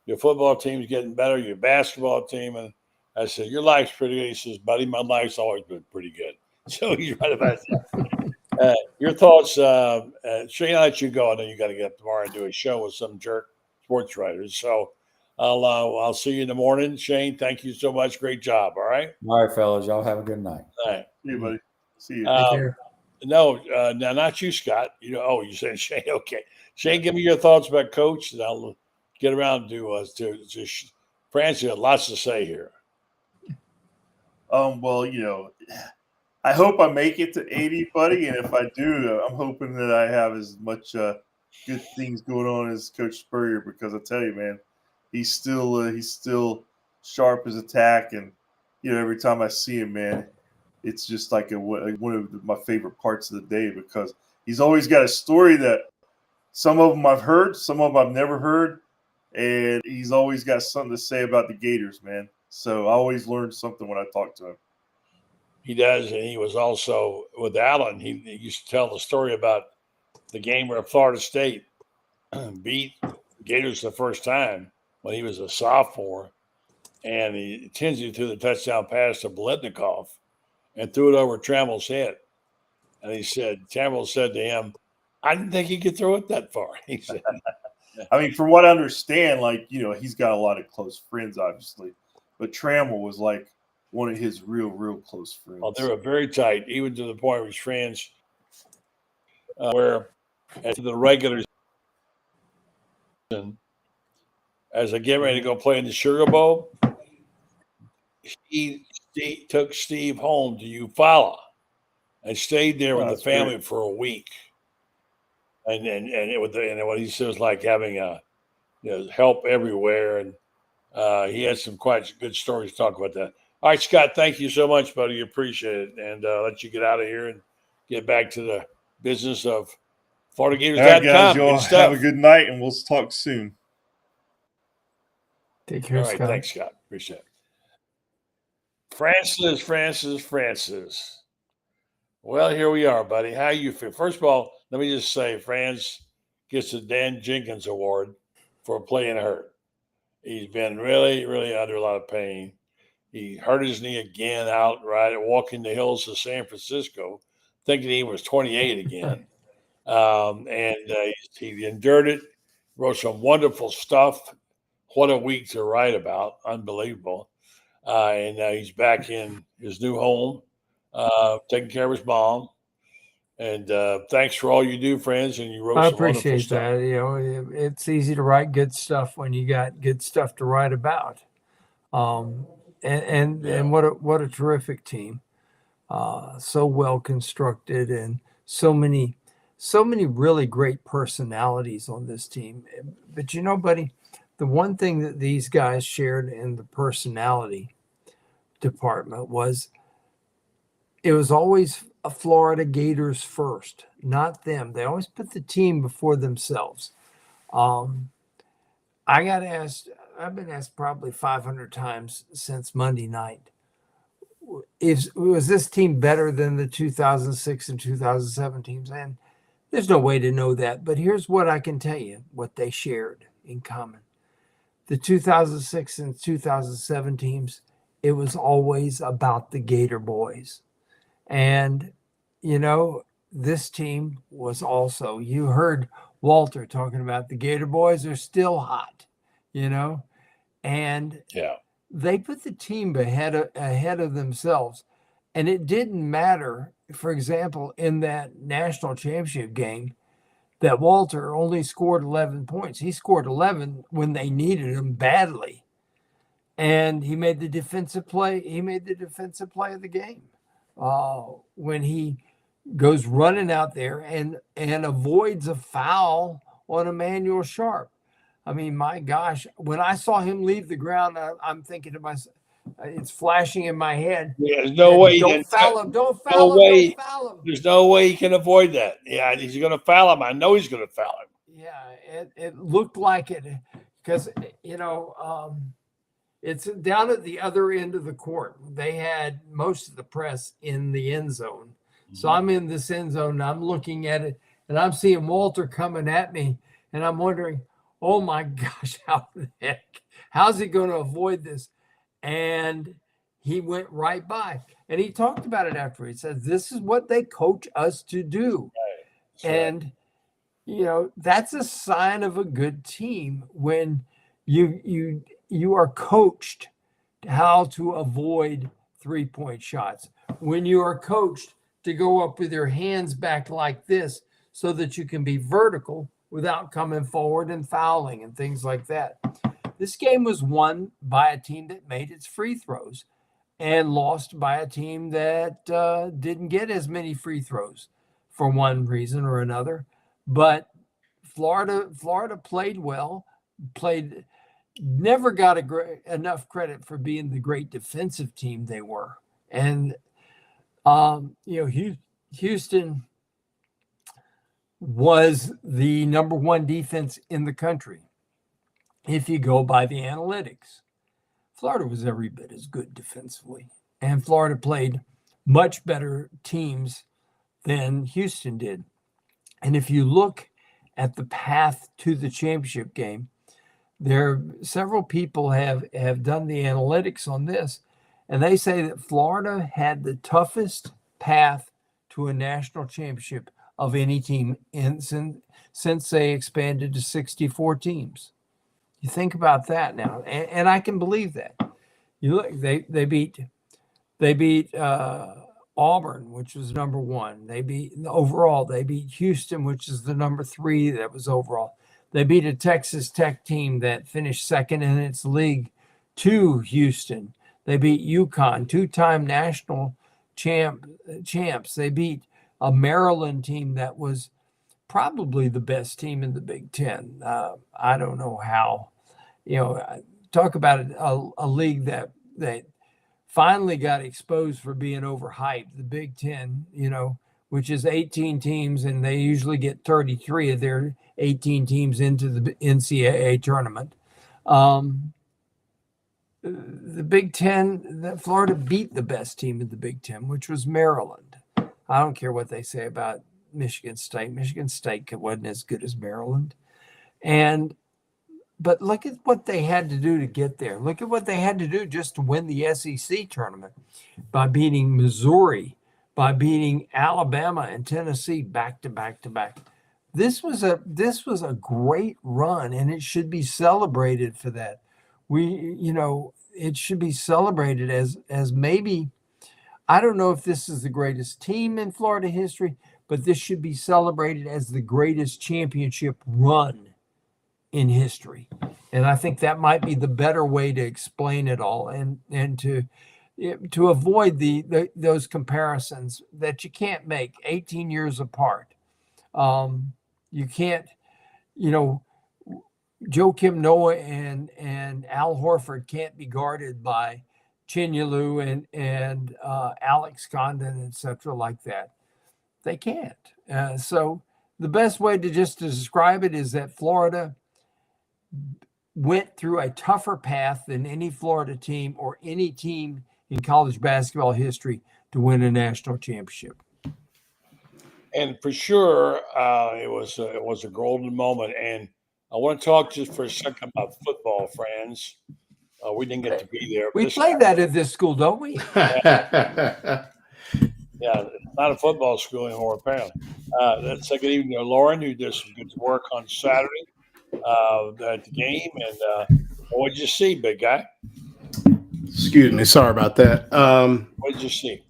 Your football team's getting better. Your basketball team. And I said, your life's pretty good. He says, buddy, my life's always been pretty good. So he's right about that. Your thoughts, Shane, I'll let you go. I know you got to get up tomorrow and do a show with some jerk sports writers. So I'll see you in the morning. Shane, thank you so much. Great job. All right. All right, fellas. Y'all have a good night. All right. See you, buddy. See you. No, not you, Scott. You said Shane. Okay. Shane, give me your thoughts about Coach, and I'll get around to Franz. You have lots to say here. Well, I hope I make it to 80, buddy. And if I do, I'm hoping that I have as much good things going on as Coach Spurrier, because I tell you, man, he's still sharp as a tack. And, every time I see him, man, it's just like one of my favorite parts of the day, because he's always got a story that some of them I've heard, some of them I've never heard. And he's always got something to say about the Gators, man. So I always learn something when I talk to him. He does, and he was also with Allen. He used to tell the story about the game where Florida State beat Gators the first time when he was a sophomore, and he Tinsley threw the touchdown pass to Biletnikoff and threw it over Trammell's head. And Trammell said to him, I didn't think he could throw it that far. He said, I mean, from what I understand, he's got a lot of close friends, obviously, but Trammell was like one of his real close friends. Well, they were very tight, even to the point where his friends where at the regular season, as I get ready to go play in the Sugar Bowl, he took Steve home to Eufaula and stayed there with the family for a week. And what he said was like having help everywhere. And he had some quite good stories to talk about that. All right, Scott, thank you so much, buddy. Appreciate it. And let you get out of here and get back to the business of FloridaGators.com. All right, guys, y'all have a good night, and we'll talk soon. Take care, Scott. All right, thanks, Scott. Appreciate it. Francis. Well, here we are, buddy. How you feel? First of all, let me just say, Franz gets the Dan Jenkins Award for playing hurt. He's been really, really under a lot of pain. He hurt his knee again walking the hills of San Francisco, thinking he was 28 again. He endured it, wrote some wonderful stuff. What a week to write about. Unbelievable. And he's back in his new home, taking care of his mom. And thanks for all you do, friends. And you wrote some wonderful stuff. I appreciate that. It's easy to write good stuff when you got good stuff to write about. And what a terrific team. So well constructed, and so many really great personalities on this team. But buddy, the one thing that these guys shared in the personality department was it was always a Florida Gators first, not them. They always put the team before themselves. I got asked, I've been asked probably 500 times since Monday night, was this team better than the 2006 and 2007 teams? And there's no way to know that, but here's what I can tell you, what they shared in common. The 2006 and 2007 teams it was always about the Gator boys. And, this team was also, you heard Walter talking about the Gator boys are still hot, and Yeah. they put the team ahead of themselves. And it didn't matter, for example, in that national championship game, that Walter only scored 11 points. He scored 11 when they needed him badly. And he made the defensive play. He made the defensive play of the game when he goes running out there and avoids a foul on Emmanuel Sharp. I mean, my gosh, when I saw him leave the ground, I'm thinking to myself, it's flashing in my head. Yeah, there's no way. Don't foul him. Don't foul him. Don't foul him. There's no way he can avoid that. Yeah, he's going to foul him. I know he's going to foul him. Yeah, it looked like it because, it's down at the other end of the court. They had most of the press in the end zone. So I'm in this end zone and I'm looking at it and I'm seeing Walter coming at me and I'm wondering, oh my gosh, how's he going to avoid this? And he went right by. And he talked about it after. He said, this is what they coach us to do. Right. And, that's a sign of a good team when you are coached how to avoid 3-point shots. When you are coached to go up with your hands back like this so that you can be vertical without coming forward and fouling and things like that. This game was won by a team that made its free throws and lost by a team that didn't get as many free throws for one reason or another. But Florida played well, never got enough credit for being the great defensive team they were. And, Houston was the number one defense in the country. If you go by the analytics, Florida was every bit as good defensively. And Florida played much better teams than Houston did. And if you look at the path to the championship game, several people have done the analytics on this, and they say that Florida had the toughest path to a national championship of any team since they expanded to 64 teams. You think about that now, and I can believe that. You look, they beat Auburn, which was number one. They beat Houston, which is the number 3 that was overall. They beat a Texas Tech team that finished second in its league to Houston. They beat UConn, 2-time national champs. They beat a Maryland team that was probably the best team in the Big Ten. I don't know how. Talk about a league that finally got exposed for being overhyped. The Big Ten, which is 18 teams, and they usually get 33 of their 18 teams into the NCAA tournament. The Big Ten, Florida beat the best team in the Big Ten, which was Maryland. I don't care what they say about Michigan State. Michigan State wasn't as good as Maryland. But look at what they had to do to get there. Look at what they had to do just to win the SEC tournament by beating Missouri, by beating Alabama and Tennessee back to back to back. This was a great run, and it should be celebrated for that. It should be celebrated as maybe, I don't know if this is the greatest team in Florida history, but this should be celebrated as the greatest championship run in history. And I think that might be the better way to explain it all and to avoid those comparisons that you can't make 18 years apart. You can't, Joakim Noah and Al Horford can't be guarded by Chinyelu and Alex Condon, et cetera, like that. They can't. So the best way to describe it is that Florida went through a tougher path than any Florida team or any team in college basketball history to win a national championship. And for sure, it was a golden moment. And I want to talk just for a second about football, Franz. We didn't get to be there. We play that at this school, don't we? Yeah, it's not a football school anymore, apparently. Let's take it evening to Loren, who did some good work on Saturday at the game. And what did you see, big guy? Excuse me. Sorry about that. What did you see?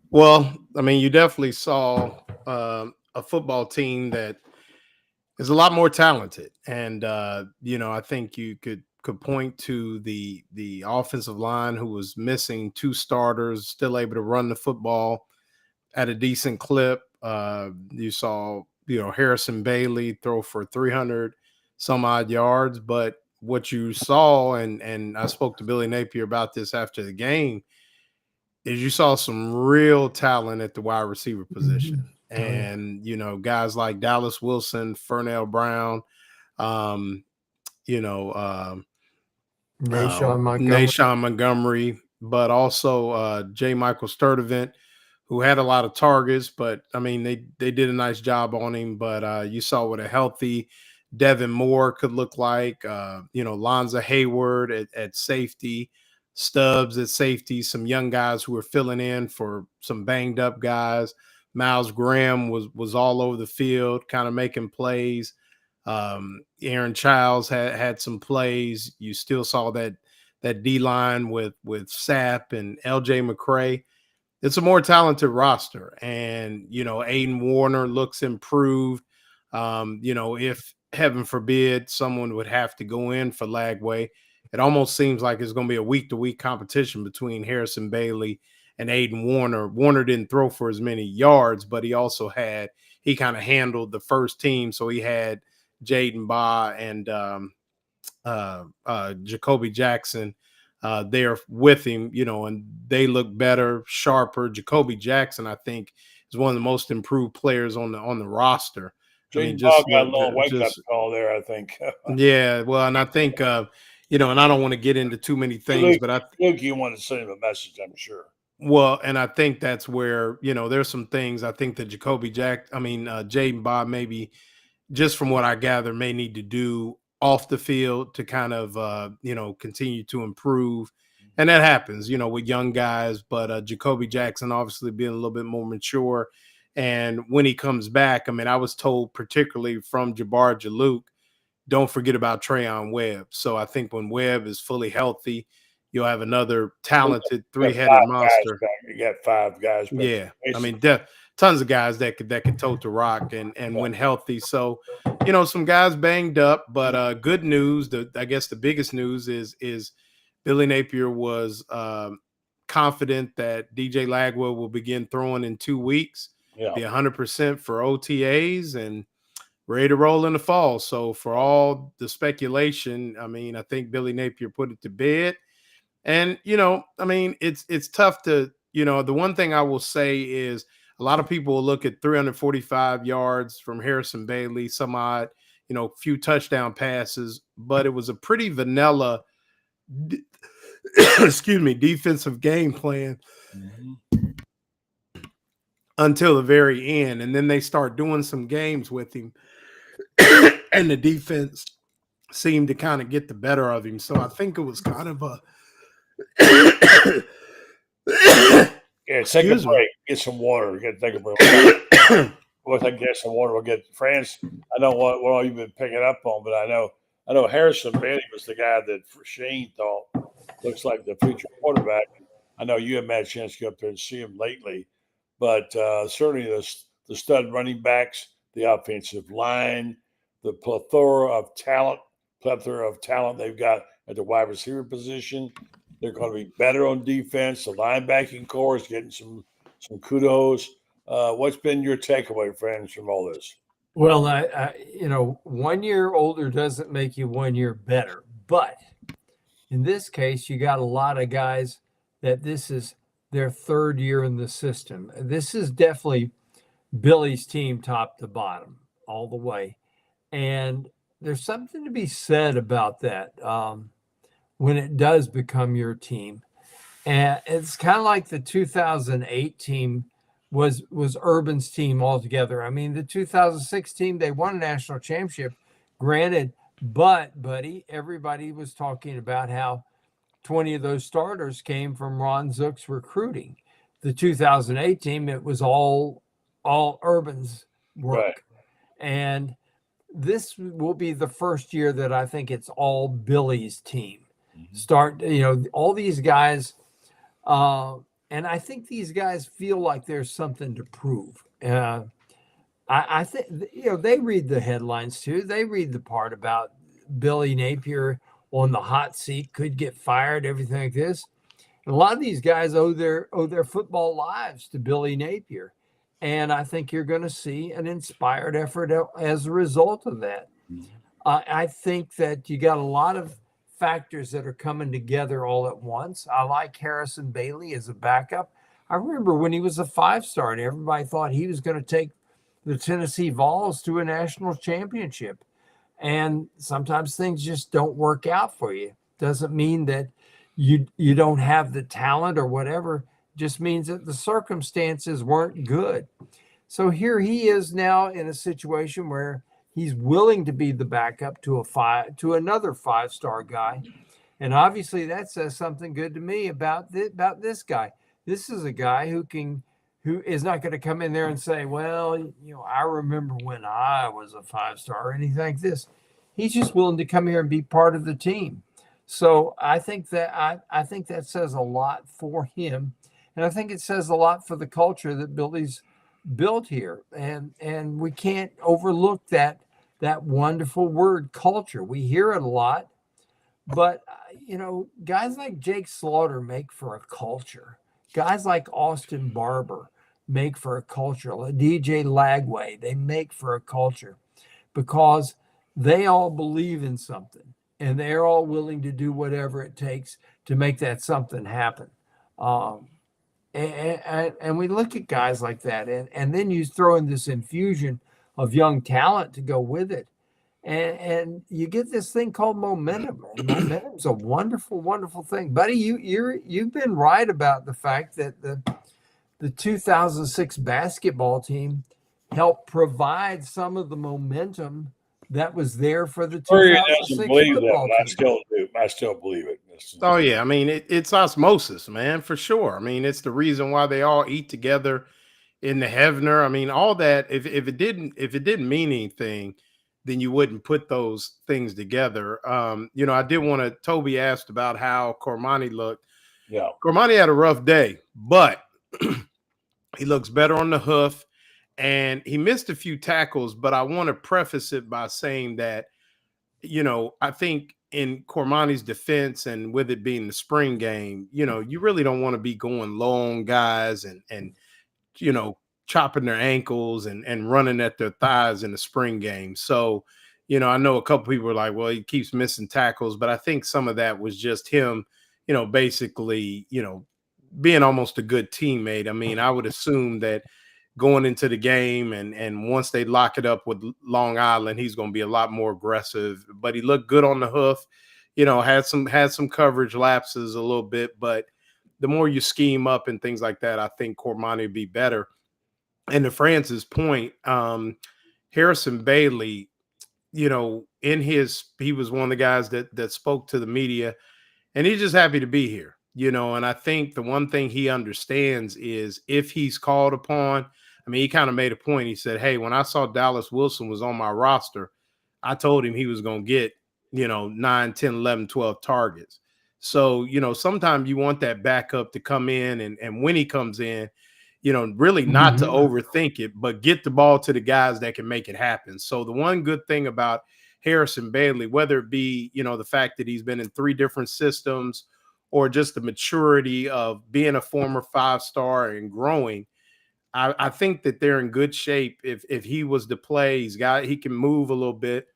Well, I mean, you definitely saw a football team that is a lot more talented. And, I think you could point to the offensive line, who was missing 2 starters, still able to run the football at a decent clip. You saw, Harrison Bailey throw for 300 some odd yards. But what you saw, and I spoke to Billy Napier about this after the game, is you saw some real talent at the wide receiver position. And, guys like Dallas Wilson, Fernell Brown, Nashawn Montgomery, but also J. Michael Sturdivant, who had a lot of targets, but I mean, they did a nice job on him. But you saw what a healthy Devin Moore could look like, Lonza Hayward at safety, Stubbs at safety, some young guys who were filling in for some banged up guys. Miles Graham was all over the field, kind of making plays. Aaron Childs had some plays. You still saw that D line with Sapp and LJ McCray. It's a more talented roster, and Aiden Warner looks improved. If heaven forbid someone would have to go in for Lagway, it almost seems like it's going to be a week-to-week competition between Harrison Bailey and Aiden Warner. Warner didn't throw for as many yards, but he kind of handled the first team. So he had Jaden Baugh and Jacoby Jackson there with him, and they look better, sharper. Jacoby Jackson, I think, is one of the most improved players on the roster. Jaden Baugh got a little wake-up call there, I think. Yeah, well, and I think, and I don't want to get into too many things, but Luke, you want to send him a message, I'm sure. Well, and I think that's where, there's some things I think that Jaden Baugh maybe, just from what I gather, may need to do off the field to kind of, continue to improve. And that happens, with young guys. But Jacoby Jackson obviously being a little bit more mature. And when he comes back, I was told, particularly from Jabbar Jalouk, don't forget about Trayon Webb. So I think when Webb is fully healthy, you'll have another talented 3-headed monster. You got 5 guys. Yeah. Tons of guys that could tote the rock and when healthy. So, some guys banged up, but good news. I guess the biggest news is Billy Napier was confident that DJ Lagwell will begin throwing in 2 weeks, be 100% for OTAs, and ready to roll in the fall. So for all the speculation, I think Billy Napier put it to bed. And, it's tough to, the one thing I will say is a lot of people will look at 345 yards from Harrison Bailey, some odd, few touchdown passes, but it was a pretty vanilla, defensive game plan until the very end. And then they start doing some games with him and the defense seemed to kind of get the better of him. So I think it was kind of a, take a break. Get some water. We got to take a break. We'll get some water. We'll get Franz. I know what all you've been picking up on, but I know Harrison Bailey was the guy that Shane thought looks like the future quarterback. I know you haven't had a chance to go up there and see him lately, but certainly the stud running backs, the offensive line, the plethora of talent they've got at the wide receiver position. They're going to be better on defense. The linebacking core is getting some kudos. What's been your takeaway, friends, from all this? Well, 1 year older doesn't make you 1 year better. But in this case, you got a lot of guys that this is their 3rd year in the system. This is definitely Billy's team top to bottom all the way. And there's something to be said about that. When it does become your team. And it's kind of like the 2008 team was Urban's team altogether. The 2006 team, they won a national championship, granted, but, buddy, everybody was talking about how 20 of those starters came from Ron Zook's recruiting. The 2008 team, it was all Urban's work. Right. And this will be the first year that I think it's all Billy's team. Start, all these guys, and I think these guys feel like there's something to prove. I think, they read the headlines too. They read the part about Billy Napier on the hot seat, could get fired, everything like this. And a lot of these guys owe their football lives to Billy Napier. And I think you're going to see an inspired effort as a result of that. I think that you got a lot of factors that are coming together all at once. I like Harrison Bailey as a backup. I remember when he was a 5-star and everybody thought he was going to take the Tennessee Vols to a national championship. And sometimes things just don't work out for you. Doesn't mean that you don't have the talent or whatever. Just means that the circumstances weren't good. So here he is now in a situation where he's willing to be the backup to another 5-star guy. And obviously that says something good to me about this guy. This is a guy who is not going to come in there and say, well, I remember when I was a 5-star or anything like this. He's just willing to come here and be part of the team. So I think that says a lot for him. And I think it says a lot for the culture that Billy's built here. And we can't overlook that wonderful word, culture. We hear it a lot, but guys like Jake Slaughter make for a culture. Guys like Austin Barber make for a culture. DJ Lagway, they make for a culture because they all believe in something and they're all willing to do whatever it takes to make that something happen. And we look at guys like that, and then you throw in this infusion of young talent to go with it. And you get this thing called momentum. And momentum's a wonderful, wonderful thing. Buddy, you've been right about the fact that the 2006 basketball team helped provide some of the momentum that was there for the 2006 football team. I still believe it. Oh yeah, I mean it's osmosis, man, for sure. I mean it's the reason why they all eat together in the Hefner. I mean all that. If it didn't mean anything, then you wouldn't put those things together. I did want to. Toby asked about how Cormani looked. Yeah, Cormani had a rough day, but he looks better on the hoof, and he missed a few tackles. But I want to preface it by saying that, I think in Cormani's defense and with it being the spring game, you really don't want to be going low on guys and chopping their ankles and running at their thighs in the spring game. So, I know a couple people were like, well, he keeps missing tackles, but I think some of that was just him, basically, being almost a good teammate. I mean, I would assume that going into the game and once they lock it up with Long Island, he's going to be a lot more aggressive, but he looked good on the hoof, had some coverage lapses a little bit, but the more you scheme up and things like that, I think Cormani would be better. And to Franz's point, Harrison Bailey, he was one of the guys that spoke to the media, and he's just happy to be here, and I think the one thing he understands is if he's called upon, I mean, he kind of made a point. He said, hey, when I saw Dallas Wilson was on my roster, I told him he was going to get, 9, 10, 11, 12 targets. So, sometimes you want that backup to come in and when he comes in, really not to overthink it, but get the ball to the guys that can make it happen. So the one good thing about Harrison Bailey, whether it be, the fact that he's been in 3 different systems or just the maturity of being a former 5-star and growing, I think that they're in good shape. If he was to play, he can move a little bit,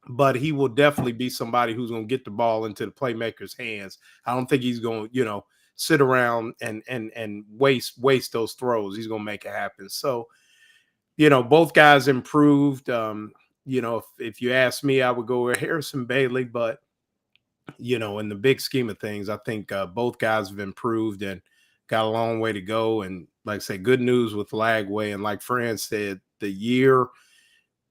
but he will definitely be somebody who's going to get the ball into the playmaker's hands. I don't think he's going to, sit around and waste those throws. He's going to make it happen. So, both guys improved. If you ask me, I would go with Harrison Bailey, but, in the big scheme of things, I think both guys have improved and got a long way to go. And like I say, good news with Lagway. And like Franz said, the year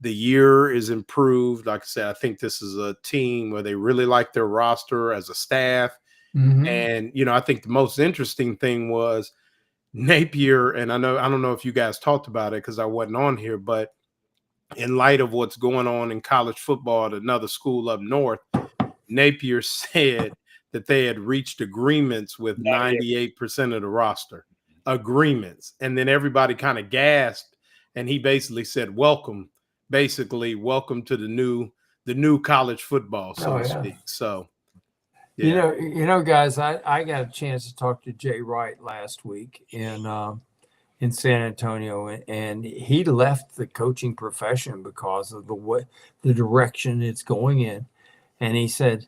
is improved. Like I said, I think this is a team where they really like their roster as a staff. And, you know, I think the most interesting thing was Napier, and I don't know if you guys talked about it because I wasn't on here, but in light of what's going on in college football at another school up north, Napier said that they had reached agreements with 98% of the roster. Agreements. And then everybody kind of gasped, and he basically said, welcome to the new college football, so to speak. So yeah. You know, guys, I got a chance to talk to Jay Wright last week in San Antonio, and he left the coaching profession because of the direction it's going in. And he says,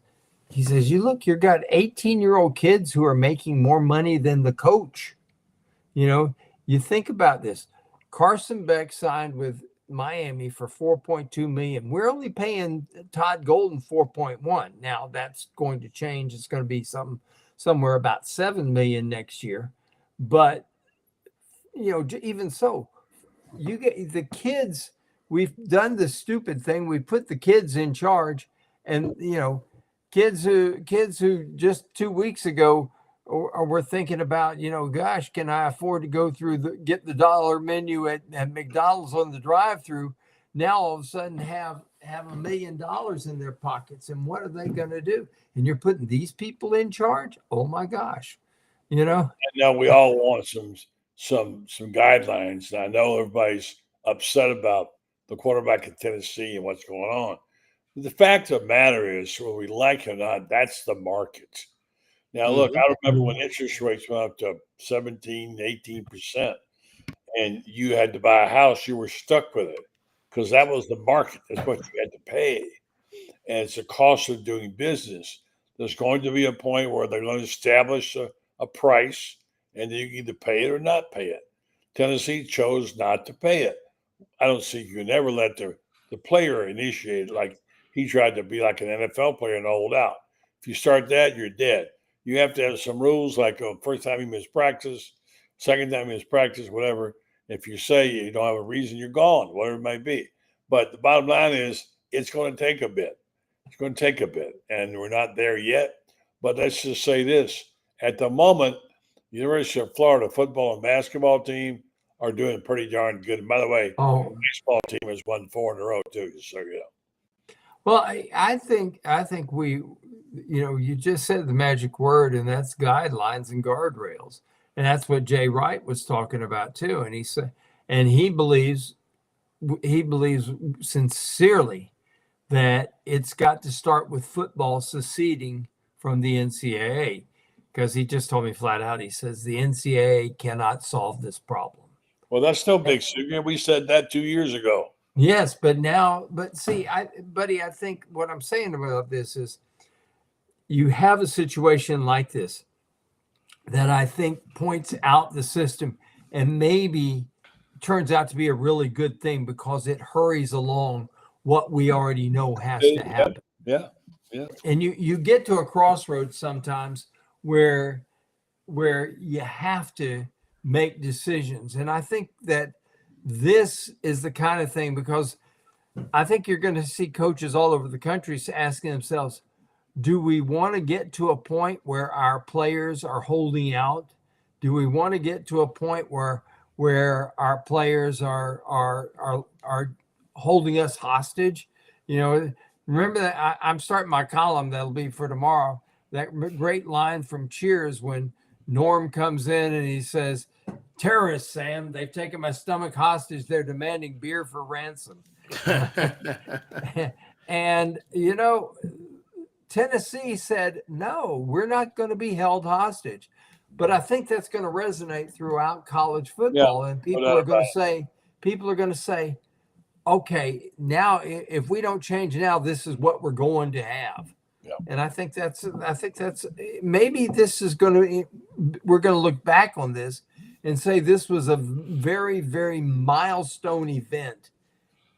you got 18-year-old kids who are making more money than the coach. You know, you think about this. Carson Beck signed with Miami for $4.2 million. We're only paying Todd Golden $4.1. Now that's going to change. It's going to be somewhere about $7 million next year. But you know, even so, you get the kids. We've done the stupid thing. We put the kids in charge, and you know, kids who just 2 weeks ago were thinking about, you know, gosh, can I afford to go get the dollar menu at McDonald's on the drive-through? Now all of a sudden have $1 million in their pockets, and what are they going to do? And you're putting these people in charge? Oh my gosh, you know. And now we all want some guidelines. And I know everybody's upset about the quarterback in Tennessee and what's going on. But the fact of the matter is, whether we like it or not, that's the market. Now, look, I remember when interest rates went up to 17, 18%, and you had to buy a house, you were stuck with it because that was the market. That's what you had to pay. And it's the cost of doing business. There's going to be a point where they're going to establish a price, and you can either pay it or not pay it. Tennessee chose not to pay it. I don't see you can never let the player initiate it like he tried to be like an NFL player and hold out. If you start that, you're dead. You have to have some rules like first time you miss practice, second time you miss practice, whatever. If you say you don't have a reason, you're gone, whatever it might be. But the bottom line is it's going to take a bit. It's going to take a bit, and we're not there yet. But let's just say this. At the moment, University of Florida football and basketball team are doing pretty darn good. And by the way, the baseball team has won 4 in a row too, so you know. Well, I think we, you know, you just said the magic word, and that's guidelines and guardrails. And that's what Jay Wright was talking about too. And he said, and he believes sincerely that it's got to start with football seceding from the NCAA, because he just told me flat out, he says the NCAA cannot solve this problem. Well, that's still big. We said that 2 years ago. Yes, but see, buddy, I think what I'm saying about this is you have a situation like this that I think points out the system and maybe turns out to be a really good thing because it hurries along what we already know has to happen. Yeah. And you get to a crossroads sometimes where you have to make decisions. And I think that this is the kind of thing, because I think you're going to see coaches all over the country asking themselves, do we want to get to a point where our players are holding out? Do we want to get to a point where our players are holding us hostage? You know, remember that I'm starting my column that'll be for tomorrow. That great line from Cheers when Norm comes in and he says, "Terrorists, Sam, they've taken my stomach hostage. They're demanding beer for ransom." And, you know, Tennessee said, no, we're not going to be held hostage. But I think that's going to resonate throughout college football. And people are going to say, okay, now if we don't change now, this is what we're going to have. Yeah. And I think that's maybe this is we're going to look back on this and say this was a very, very milestone event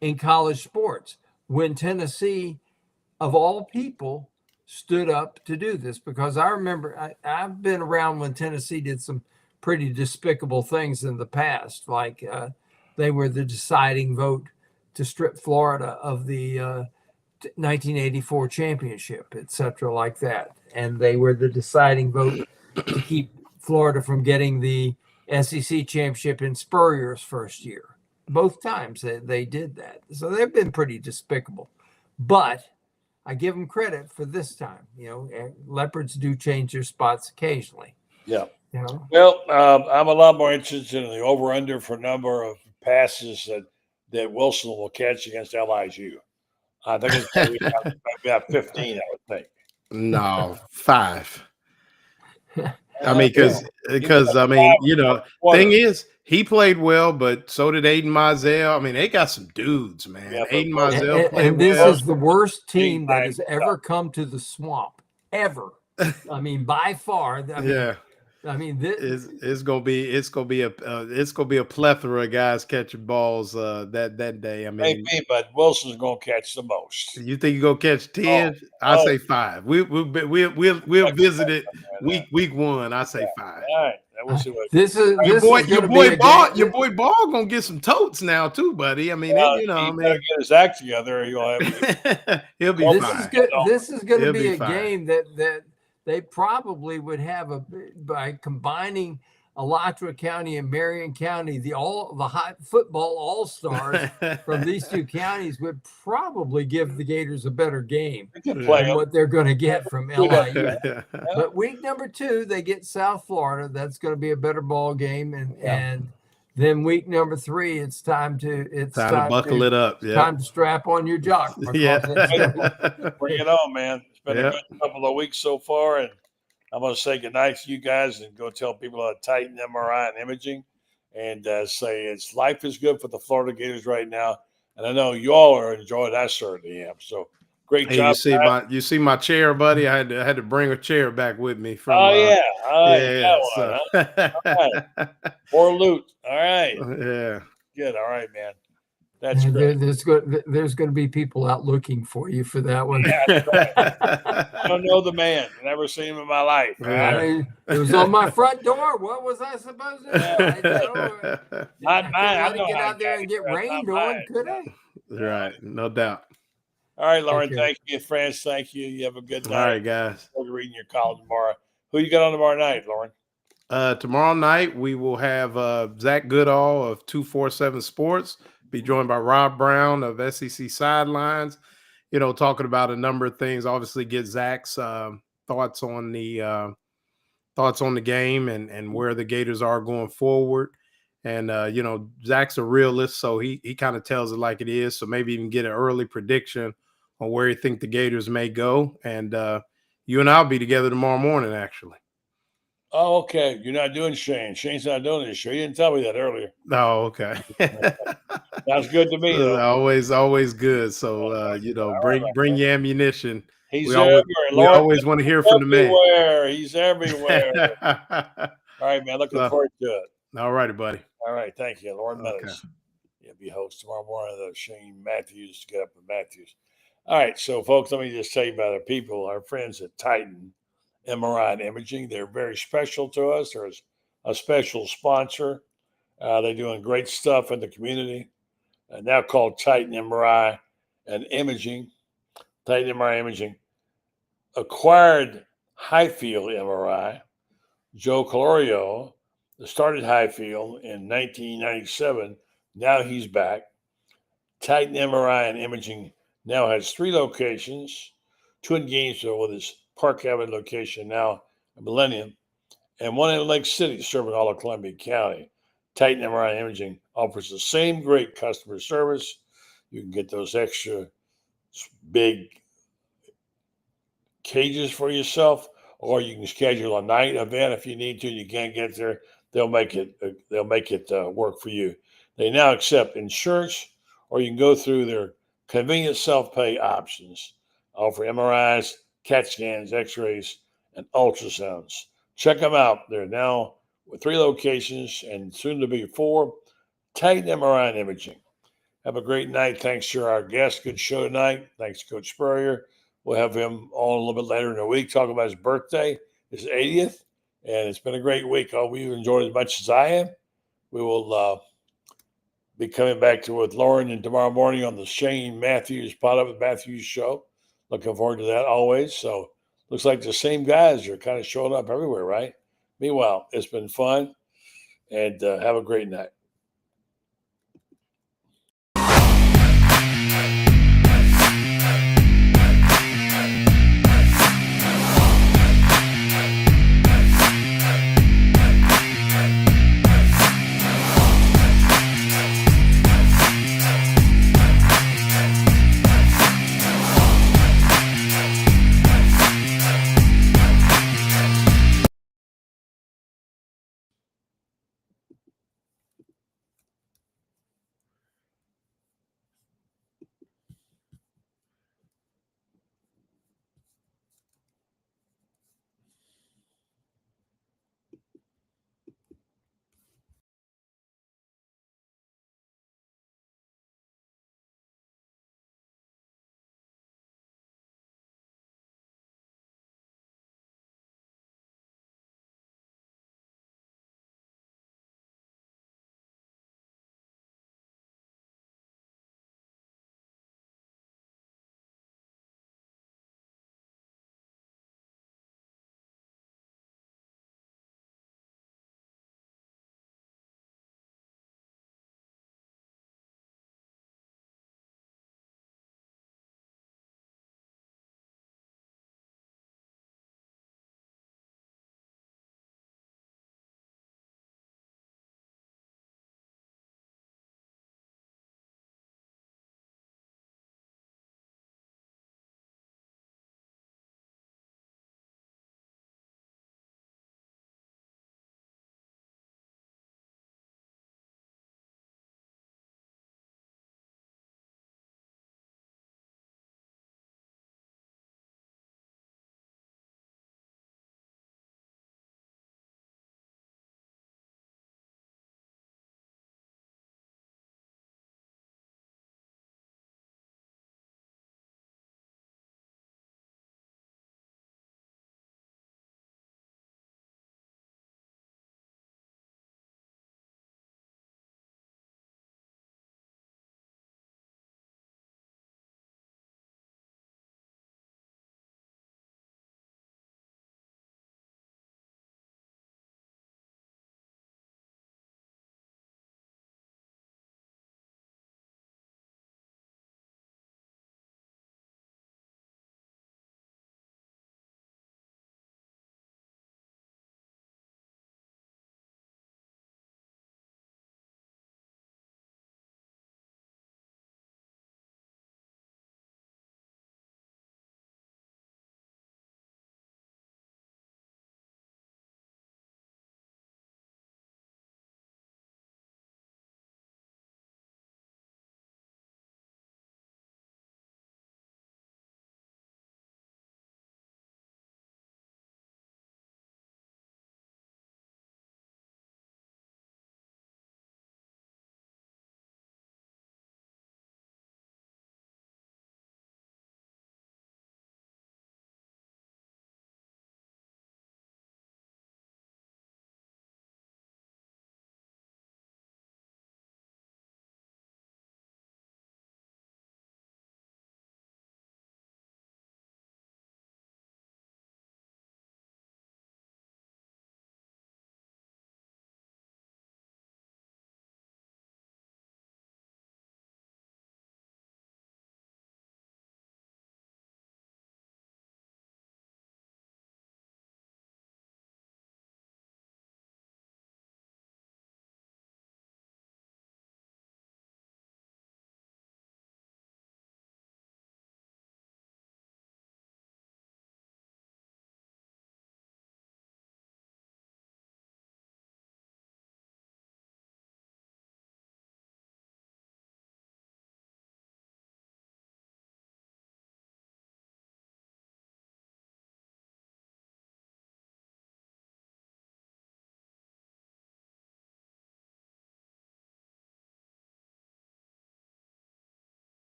in college sports when Tennessee, of all people, stood up to do this. Because I remember I've been around when Tennessee did some pretty despicable things in the past, like they were the deciding vote to strip Florida of the 1984 championship, etc., like that. And they were the deciding vote to keep Florida from getting the SEC championship in Spurrier's first year. Both times they did that. So they've been pretty despicable. But I give them credit for this time. Leopards do change their spots occasionally. Yeah. You know? Well, I'm a lot more interested in the over-under for number of passes that Wilson will catch against LISU. I think it's going to be about 15, I would think. No, 5. I mean, because I mean, thing is, he played well, but so did Aiden Mizell. I mean, they got some dudes, man. Yeah, Aiden Mizell played and this well. is the worst team that has ever come to the Swamp, ever. I mean, by far. I mean, this it's gonna be a plethora of guys catching balls that day. I mean, maybe, but Wilson's gonna catch the most. You think you're gonna catch 10? I say 5. We'll visit it week 1. I say 5. All right, we'll see what your boy Ball gonna get some totes now too, buddy. I mean, he better get his act together. He'll be fine. This is going to be a game that they probably would have by combining Alachua County and Marion County, the hot football all-stars from these two counties would probably give the Gators a better game than what they're going to get from LIU. But week number 2, they get South Florida. That's going to be a better ball game. And then week number 3, it's time to buckle it up. Yeah. Time to strap on your jock. Bring it on, man. It's been a good couple of weeks so far, and I'm going to say goodnight to you guys and go tell people about Titan MRI and Imaging and say life is good for the Florida Gators right now. And I know you all are enjoying it. I certainly am. So great job. You see my chair, buddy? I had to bring a chair back with me from More loot. All right. Yeah. Good. All right, man. That's great. There's going to be people out looking for you for that one. Yeah, right. I don't know the man. Never seen him in my life. I mean, it was on my front door. What was I supposed to do? Not mine. I couldn't get out there and get rained on, could I? Right. No doubt. All right, Loren. Thank you. Franz, thank you. You have a good night. All right, guys. We'll be reading your column tomorrow. Who you got on tomorrow night, Loren? Tomorrow night, we will have Zach Goodall of 247 Sports. Be joined by Rob Brown of SEC Sidelines, talking about a number of things. Obviously, get Zach's thoughts on the game and where the Gators are going forward. And Zach's a realist, so he kind of tells it like it is. So maybe even get an early prediction on where you think the Gators may go. And you and I'll be together tomorrow morning, actually. Oh, okay. You're not doing Shane. Shane's not doing this show. You didn't tell me that earlier. Oh, okay. Sounds good to me. Though. Always good. So bring your ammunition. We always want to hear from the man. He's everywhere. All right, man. Looking forward to it. All righty, buddy. All right, thank you, Loren Meadows. He'll be host tomorrow morning. Shane Matthews, get up with Matthews. All right, so folks, let me just tell you about our people, our friends at Titan MRI and Imaging. They're very special to us. They're a special sponsor. They're doing great stuff in the community. Now called Titan MRI and Imaging. Titan MRI Imaging acquired Highfield MRI. Joe Colorio started Highfield in 1997. Now he's back. Titan MRI and Imaging now has 3 locations, 2 in Gainesville with his Park Avenue location now in Millennium, and 1 in Lake City serving all of Columbia County. Titan MRI Imaging offers the same great customer service. You can get those extra big cages for yourself, or you can schedule a night event if you need to. You can't get there; they'll make it work for you. They now accept insurance, or you can go through their convenient self-pay options. Offer MRIs, CAT scans, X-rays, and ultrasounds. Check them out. They're now with 3 locations and soon to be 4. Titan MRI and Imaging. Have a great night. Thanks to our guest. Good show tonight. Thanks to Coach Spurrier. We'll have him on a little bit later in the week, talking about his birthday, his 80th. And it's been a great week. I hope you've enjoyed it as much as I am. We will be coming back to with Loren and tomorrow morning on the Shane Matthews Pot Up with Matthews show. Looking forward to that always. So looks like the same guys are kind of showing up everywhere, right? Meanwhile, it's been fun, and have a great night.